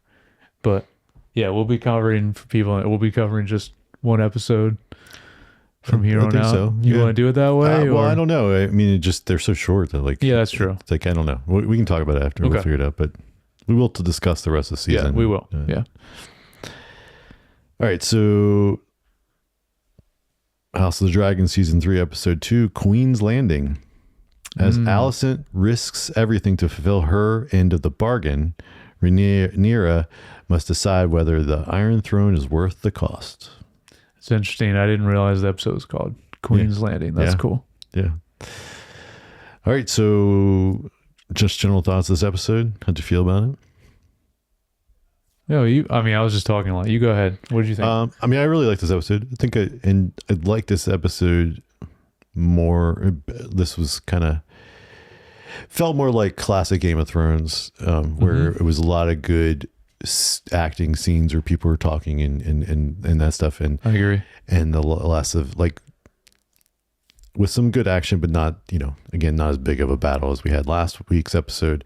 But yeah, we'll be covering just one episode from here on out. So. You want to do it that way? Well, I don't know. I mean, they're so short that like. Yeah, that's true. It's like, I don't know. We can talk about it after. Okay. We'll figure it out. But we will to discuss the rest of the season. Yeah, we will. Yeah. All right. So House of the Dragon season 3 episode 2, Queen's Landing. As Alicent risks everything to fulfill her end of the bargain, Rhaenyra must decide whether the Iron Throne is worth the cost. It's interesting. I didn't realize the episode was called Queen's Landing. That's cool. Yeah. All right. So just general thoughts of this episode. How'd you feel about it? No, I was just talking a lot. You go ahead. What did you think? I really like this episode. I think I like this episode more. This was kind of felt more like classic Game of Thrones, where it was a lot of good acting scenes where people were talking and that stuff. And I agree. And the less of like with some good action, but not, again, not as big of a battle as we had last week's episode.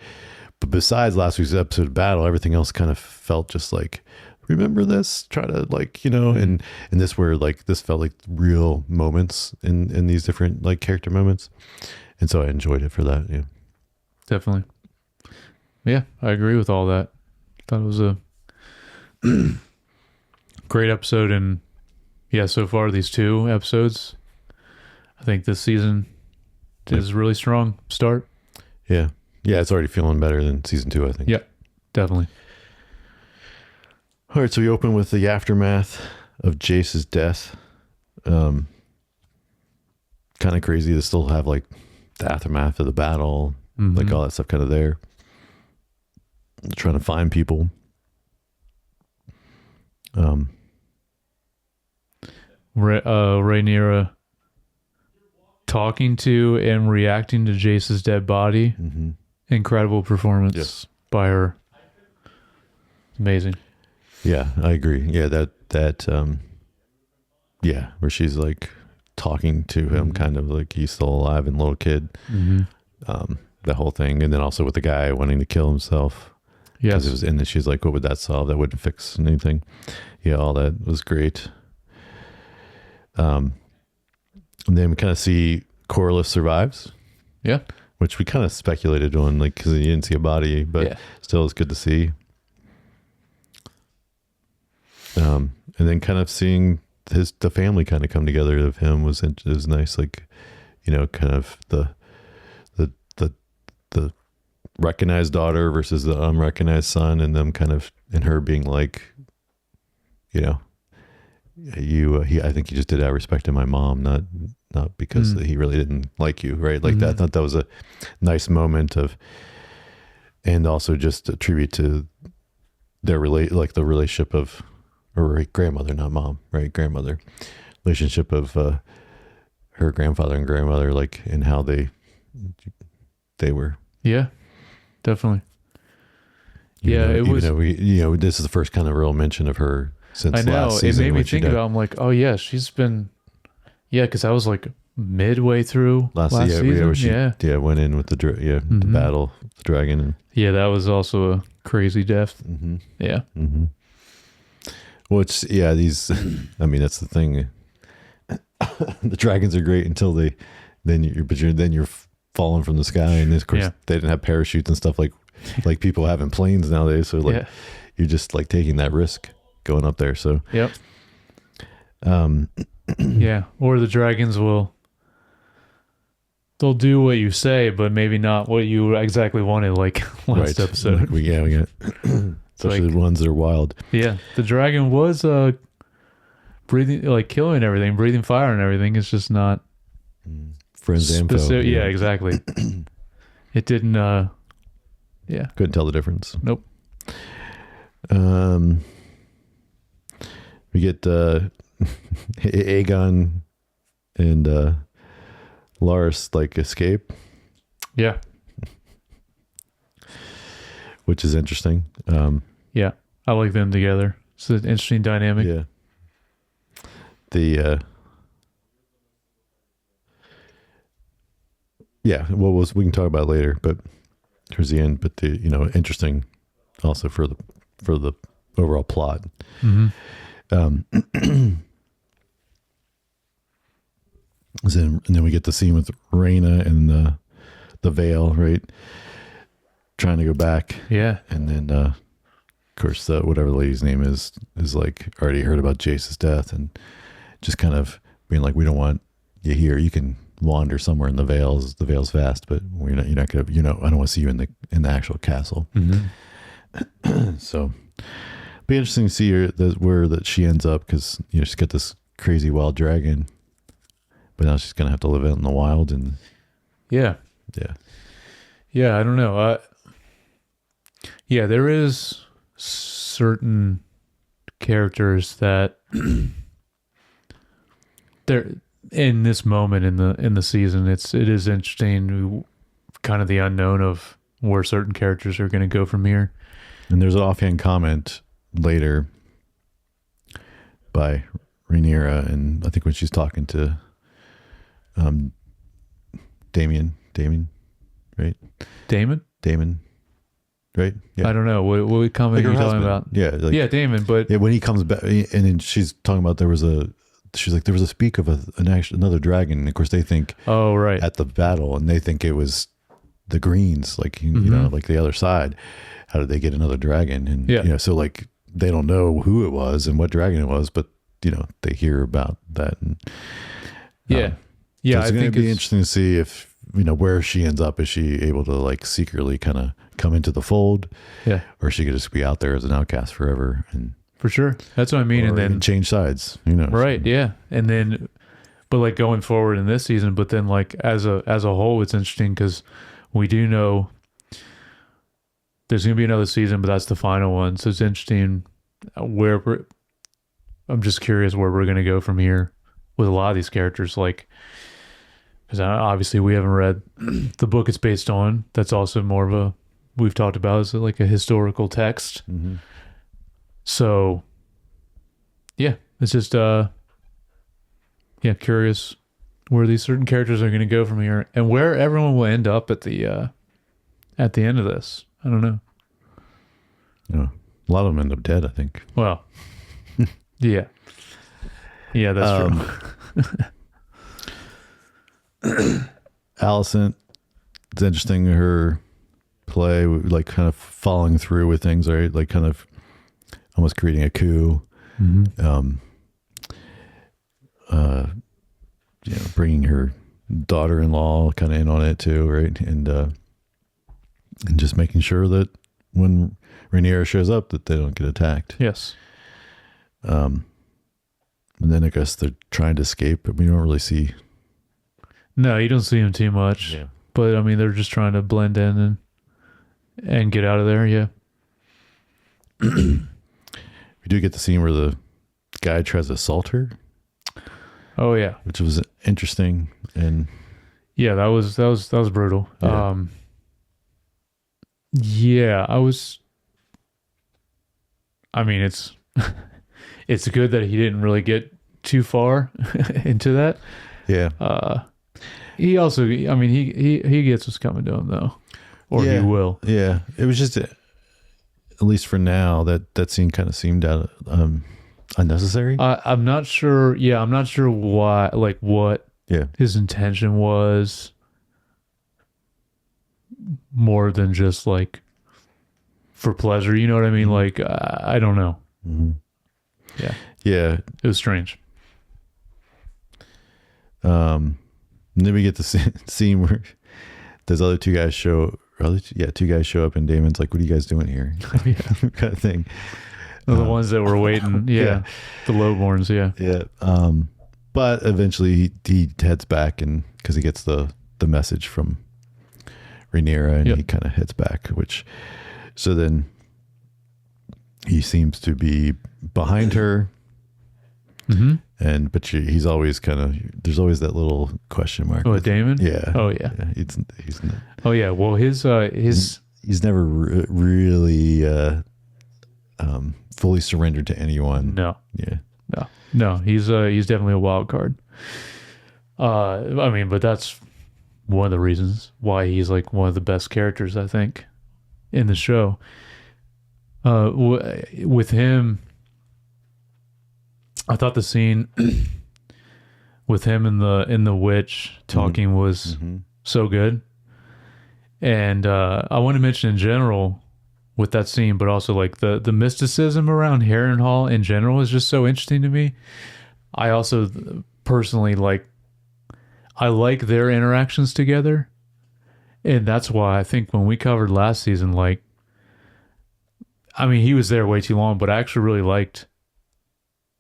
But besides last week's episode of battle, everything else kind of felt just like, remember this? Try to and this where like this felt like real moments in these different like character moments. And so I enjoyed it for that. Yeah. Definitely. Yeah, I agree with all that. Thought it was a great episode. And yeah, so far these 2 episodes, I think this season is a really strong start. Yeah. Yeah, it's already feeling better than season 2, I think. Yeah, definitely. All right, so we open with the aftermath of Jace's death. Kind of crazy to still have like the aftermath of the battle, like all that stuff kind of there. Trying to find people. Rhaenyra talking to and reacting to Jace's dead body. Incredible performance by her. Amazing. Yeah, I agree. Yeah, that where she's like talking to him kind of like he's still alive and little kid. The whole thing. And then also with the guy wanting to kill himself. Yes. And then she's like, what would that solve? That wouldn't fix anything. Yeah, all that was great. And then we kind of see Corlys survives. Yeah. Which we kind of speculated on, like, because you didn't see a body, but still it's good to see. And then kind of seeing the family kind of come together of him was nice. Like, kind of the recognized daughter versus the unrecognized son, and them kind of, and her being like, I think he just did out of respect to my mom, not because he really didn't like you, right? Like that. I thought that was a nice moment and also just a tribute to their the relationship of, or grandmother, not mom, right? Grandmother, relationship of her grandfather and grandmother, like, and how they were. Yeah, definitely. It was. This is the first kind of real mention of her since last season. It made me think about. I'm like, oh yeah, she's been. Yeah, because I was like midway through last season. She went in with the battle, the dragon. And, that was also a crazy death. Yeah. Well, it's these. I mean, that's the thing. The dragons are great until then you're falling from the sky, and of course they didn't have parachutes and stuff like people have in planes nowadays. So you're just like taking that risk going up there. So or the dragons they'll do what you say, but maybe not what you exactly wanted, like last episode. Like we got especially the ones that are wild. Yeah, the dragon was breathing, like killing everything, breathing fire and everything. It's just not friends and foe. Yeah, exactly. It didn't. Couldn't tell the difference. Nope. We get Aegon and Lars like escape. Yeah. Which is interesting. I like them together. It's an interesting dynamic. Yeah. The we can talk about it later, but towards the end. But the interesting also for the overall plot. And then we get the scene with Rhaena and the Vale, right? Trying to go back. Yeah. And then, of course, whatever the lady's name is like already heard about Jace's death and just kind of being like, we don't want you here. You can wander somewhere in the Vales. The Vale's vast, but you're not gonna, I don't want to see you in the actual castle. So be interesting to see where that she ends up, because she's got this crazy wild dragon, but now she's gonna have to live out in the wild. And yeah, I don't know. Yeah, there is certain characters that they're in this moment in the season. It is interesting, kind of the unknown of where certain characters are going to go from here. And there's an offhand comment later by Rhaenyra, and I think when she's talking to Damon, right? Damon, right? Yeah. I don't know. What comment are you talking about? Yeah, Damon. But when he comes back, and then she's talking about there was a speak of another dragon, and of course they think, oh right, at the battle, and they think it was the Greens, like like the other side. How did they get another dragon? And so like they don't know who it was and what dragon it was, but they hear about that. And so it's going to be interesting to see if where she ends up. Is she able to like secretly kind of come into the fold? Or she could just be out there as an outcast forever. And for sure, that's what I mean. And then change sides, right? Yeah, and then, but like going forward in this season, but then like as a whole, it's interesting because we do know there's going to be another season, but that's the final one. So it's interesting I'm just curious where we're going to go from here with a lot of these characters, like, because obviously we haven't read the book it's based on. That's also more of we've talked about as like a historical text. So yeah, it's just curious where these certain characters are going to go from here, and where everyone will end up at the end of this. I don't know. A lot of them end up dead, I think. Well, yeah, that's true. Alicent, it's interesting, her play, like kind of following through with things, right? Like kind of almost creating a coup. Bringing her daughter-in-law kind of in on it too, right? And just making sure that when Rhaenyra shows up, that they don't get attacked. Yes. And then I guess they're trying to escape, but we don't really see. No, you don't see them too much. Yeah. But I mean, they're just trying to blend in and get out of there. Yeah. We do get the scene where the guy tries to assault her. Oh yeah, which was interesting. And yeah, that was brutal. Yeah. I mean, it's it's good that he didn't really get too far into that. Yeah. He also, I mean, he gets what's coming to him though, or he will. Yeah. It was just, at least for now, that scene kind of seemed unnecessary. I'm not sure. Yeah, I'm not sure why. Like what his intention was, more than just like for pleasure. You know what I mean? Like I don't know. Yeah, it was strange. And then we get the scene where those other two guys show up, and Damon's like, "What are you guys doing here?" Kind of thing. The ones that were waiting, the lowborns, but eventually he heads back, and because he gets the message from Rhaenyra, and he kind of heads back. So then he seems to be behind her, but he's always there's always that little question mark. Oh, Damon? Yeah. Oh yeah. He's not, oh yeah. Well, his he's never really fully surrendered to anyone. No. Yeah. No. He's definitely a wild card. I mean, but that's one of the reasons why he's like one of the best characters, I think, in the show. With him, I thought the scene with him and the witch talking was so good. And I want to mention in general with that scene, but also like the mysticism around Harrenhal in general is just so interesting to me. I also personally, like, I like their interactions together. And that's why I think when we covered last season, like, I mean, he was there way too long, but I actually really liked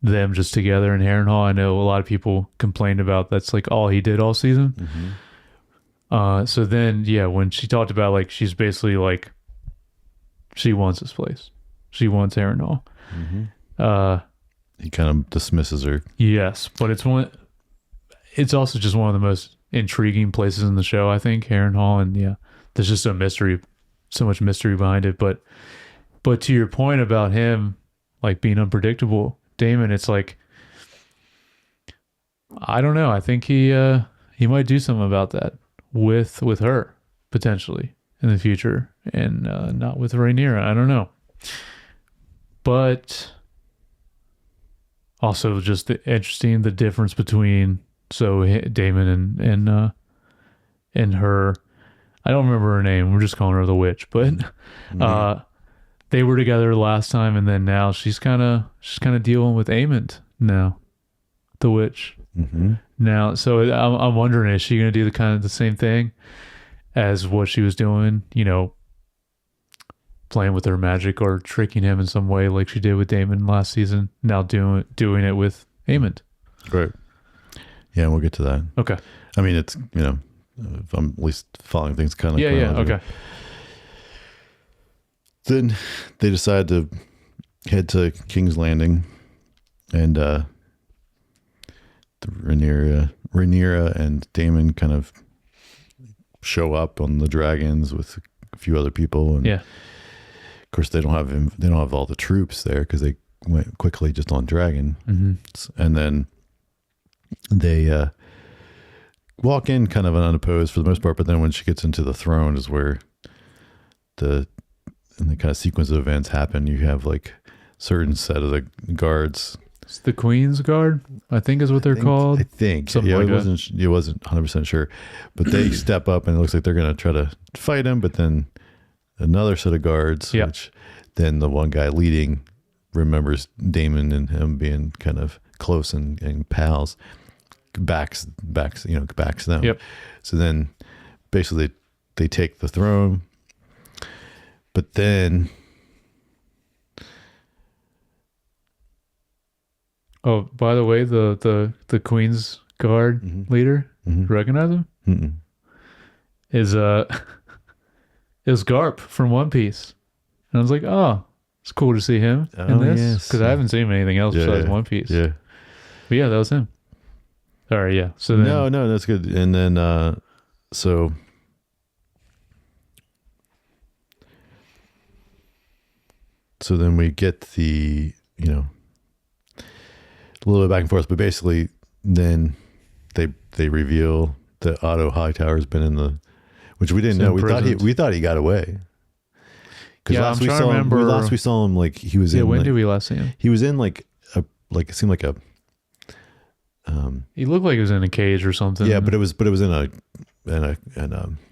them just together in Harrenhal. I know a lot of people complained about that's like all he did all season. So then, yeah, when she talked about like, she's basically like, she wants this place. She wants Harrenhal. He kind of dismisses her. Yes, but it's also just one of the most intriguing places in the show, I think, Harrenhal, and yeah, there's just so much mystery behind it. But to your point about him like being unpredictable, Damon, it's like, I don't know. I think he might do something about that with her potentially in the future, and not with Rhaenyra. I don't know, but also just interesting the difference between Damon and her. I don't remember her name. We're just calling her the witch, but they were together last time, and then now she's kind of dealing with Aemond now, the witch. Now, so I'm wondering, is she going to do the same thing as what she was doing? You know, playing with her magic or tricking him in some way, like she did with Daemon last season. Now doing it with Aemond. Right. Yeah, we'll get to that. Okay. I mean, it's, you know, if I'm at least following things kind of. Yeah. Okay. Then they decide to head to King's Landing, and Rhaenyra and Daemon kind of show up on the dragons with a few other people, and of course they don't have all the troops there because they went quickly just on dragon, and then they walk in kind of unopposed for the most part, but then when she gets into the throne is where the kind of sequence of events happen. You have like certain set of the guards. It's the Queen's Guard, I think is what they're called. I think. Something like it wasn't 100% sure, but they step up and it looks like they're going to try to fight him, but then another set of guards, which then the one guy leading remembers Daemon and him being kind of close and pals, backs them. Yep. So then basically they take the throne, but then oh, by the way, the Queen's Guard leader, recognize him? Is Garp from One Piece. And I was like, oh, it's cool to see him in this, because I haven't seen anything else besides One Piece. Yeah. But yeah, that was him. All right, yeah. So then, no, that's good. And then so then we get the, you know, a little bit back and forth, but basically then they reveal that Otto Hightower's been in the, which we didn't know. We thought he got away. Because last we saw him like he was in. Yeah, when like, did we last see him? He was in like it seemed like a. He looked like he was in a cage or something. Yeah, but it was in a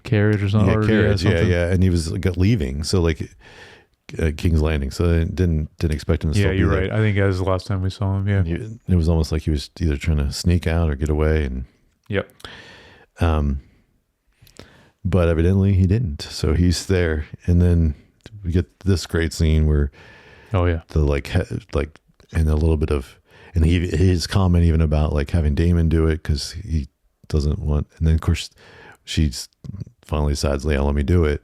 carriage or something. Yeah, carriage. Yeah, and he was like leaving. So like King's Landing. So I didn't expect him to. Yeah, still you're be right. there. I think that was the last time we saw him. Yeah, it was almost like he was either trying to sneak out or get away, and. Yep. But evidently he didn't. So he's there, and then we get this great scene where, the like and a little bit of, and his comment even about like having Daemon do it because he doesn't want, and then of course she's finally decides, yeah, let me do it,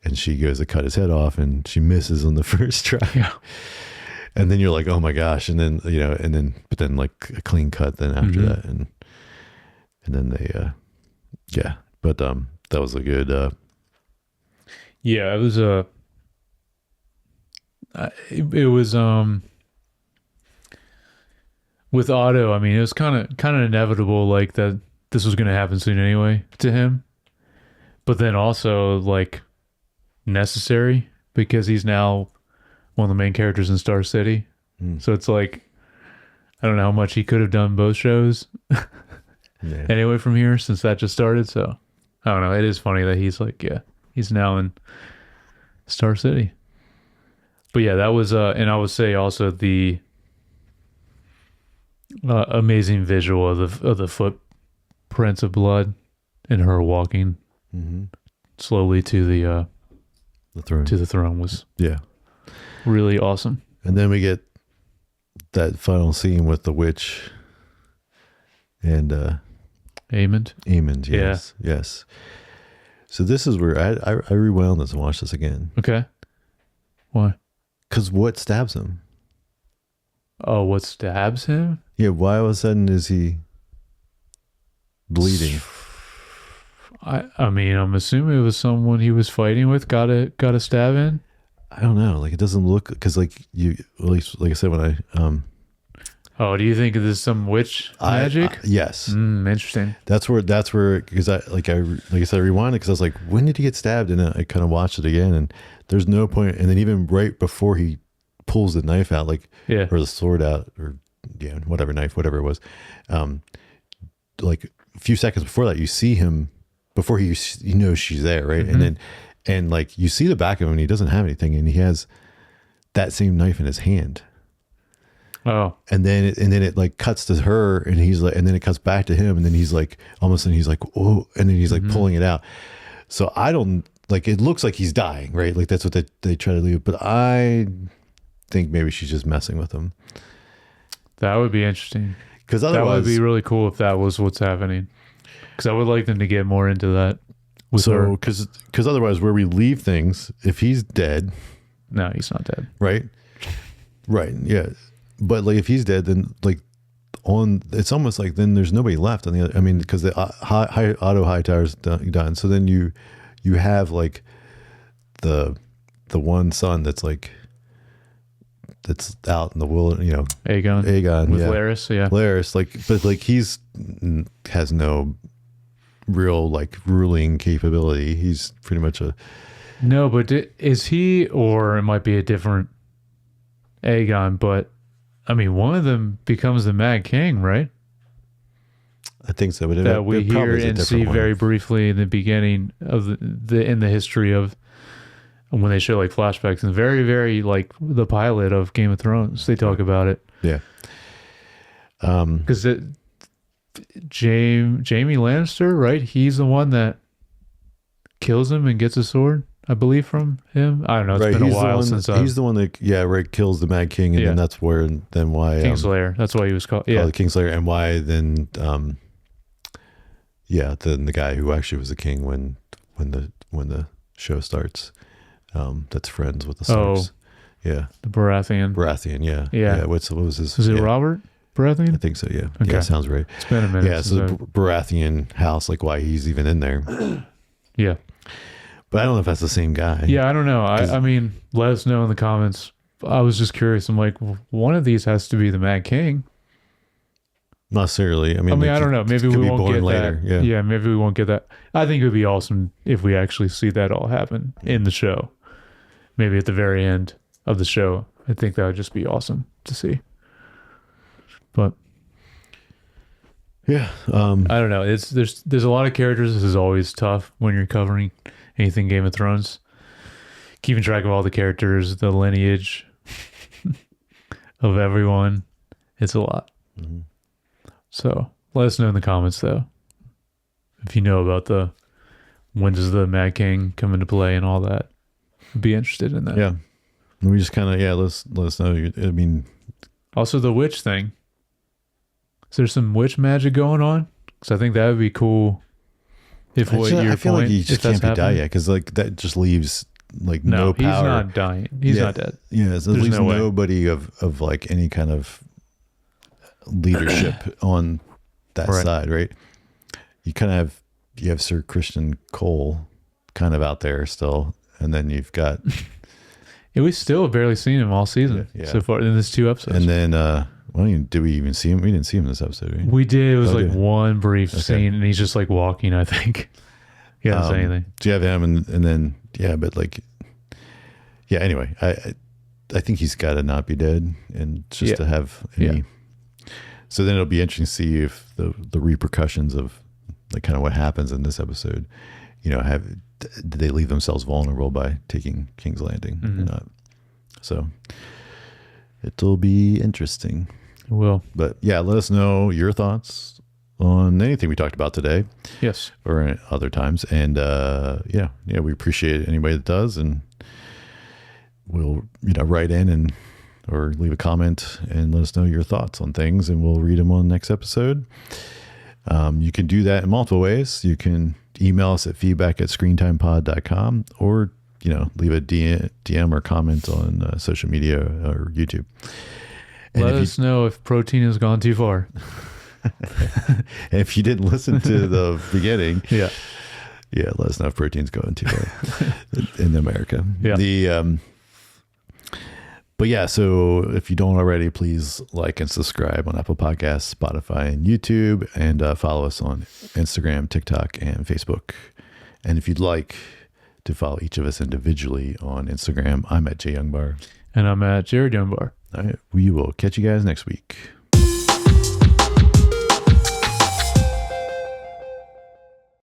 and she goes to cut his head off, and she misses on the first try. Yeah. And then you're like, oh my gosh, and then but then like a clean cut then after that, and then they but that was a good it was it was with Otto, I mean, it was kind of inevitable like that this was going to happen soon anyway to him, but then also like necessary because he's now one of the main characters in Star City. So it's like, I don't know how much he could have done both shows anyway from here, since that just started. So I don't know. It is funny that he's like, he's now in Star City. But yeah, that was, and I would say also Amazing visual of the footprints of blood and her walking slowly to the throne. To the throne was really awesome. And then we get that final scene with the witch and Aemond. Aemond, yes, yes. So this is where I rewound this and watched this again. Okay. Why? Because what stabs him? Oh, what stabs him? Yeah, why all of a sudden is he bleeding? I mean, I'm assuming it was someone he was fighting with got a stab in. I don't know. Like, it doesn't look, because like you, at least like I said, when I oh, do you think this is some witch magic? Yes. Interesting. That's where because I said I rewinded because I was like, when did he get stabbed? And I kind of watched it again, and there's no point. And then even right before he pulls the knife out, or the sword out, or whatever it was, like a few seconds before that, you see him before she's there, right? And like you see the back of him, and he doesn't have anything, and he has that same knife in his hand. Oh, and then it like cuts to her, and he's like, and then it cuts back to him, and then he's like, almost, and he's like, oh, and then he's like pulling it out. So I don't like. It looks like he's dying, right? Like that's what they try to leave, but I think maybe she's just messing with him. That would be interesting. Because otherwise, that would be really cool if that was what's happening. Because I would like them to get more into that. So, because otherwise, where we leave things, if he's dead, no, he's not dead, right? Right, yeah. But like if he's dead, then like it's almost like then there's nobody left on the other. I mean, because the Otto Hightower's done. So then you have like the one son that's out in the wilderness, Aegon with Larys, Larys, but like he's has no real like ruling capability. He's pretty much no, but is he, or it might be a different Aegon, but I mean, one of them becomes the Mad King, right? I think so, but that we hear and see very briefly in the beginning of in the history of when they show like flashbacks, and very, very like the pilot of Game of Thrones, they talk about it. Yeah. Because Jaime Lannister, right? He's the one that kills him and gets a sword, I believe, from him. I don't know. It's been a while since he's the one that kills the Mad King, and then that's where why Kingslayer. That's why he was called. Yeah, the Kingslayer, and why then then the guy who actually was the king when the show starts, that's friends with the Starks. Yeah, the Baratheon. Yeah. What was his? Was it Robert Baratheon? I think so. Yeah. Okay. Yeah, sounds right. It's been a minute. Yeah. So the Baratheon house, like why he's even in there. Yeah. But I don't know if that's the same guy. Yeah, I don't know. I mean, let us know in the comments. I was just curious. I'm like, one of these has to be the Mad King. Not necessarily. I mean, I don't know. Maybe we won't get later. That. Yeah, maybe we won't get that. I think it would be awesome if we actually see that all happen in the show. Maybe at the very end of the show. I think that would just be awesome to see. But yeah, I don't know. There's a lot of characters. This is always tough when you're covering anything Game of Thrones. Keeping track of all the characters, the lineage of everyone. It's a lot. Mm-hmm. So let us know in the comments, though, if you know about when does the Mad King come into play and all that. I'd be interested in that. Yeah. We just kind of, let us know. I mean, also the witch thing. Is there some witch magic going on? Because I think that would be cool. I feel like he just can't be died yet, because like that just leaves like no power. He's not dying. He's not dead. Yeah, so there's nobody of like any kind of leadership on that side, right? You kind of have Sir Christian Cole kind of out there still, and then you've got we still have barely seen him all season so far in this 2 episodes. And then did we even see him? We didn't see him this episode, right? We did. It was one brief scene, and he's just like walking, I think. He doesn't say anything. So you have him, and then but like anyway, I think he's got to not be dead, and just to have any. So then it'll be interesting to see if the repercussions of like kind of what happens in this episode, did they leave themselves vulnerable by taking King's Landing or not? So it'll be interesting. It will. But yeah, let us know your thoughts on anything we talked about today. Yes. Or other times. And yeah, we appreciate anybody that does. And we'll, write in or leave a comment and let us know your thoughts on things, and we'll read them on the next episode. You can do that in multiple ways. You can email us at feedback@screentimepod.com, or, leave a DM or comment on social media or YouTube. And let us know if protein has gone too far. If you didn't listen to the beginning, yeah, let us know if protein's going too far in America. Yeah. But yeah, so if you don't already, please like and subscribe on Apple Podcasts, Spotify, and YouTube, and follow us on Instagram, TikTok, and Facebook. And if you'd like to follow each of us individually on Instagram, I'm at JYoungBar. And I'm at Jared Youngbar. All right, we will catch you guys next week.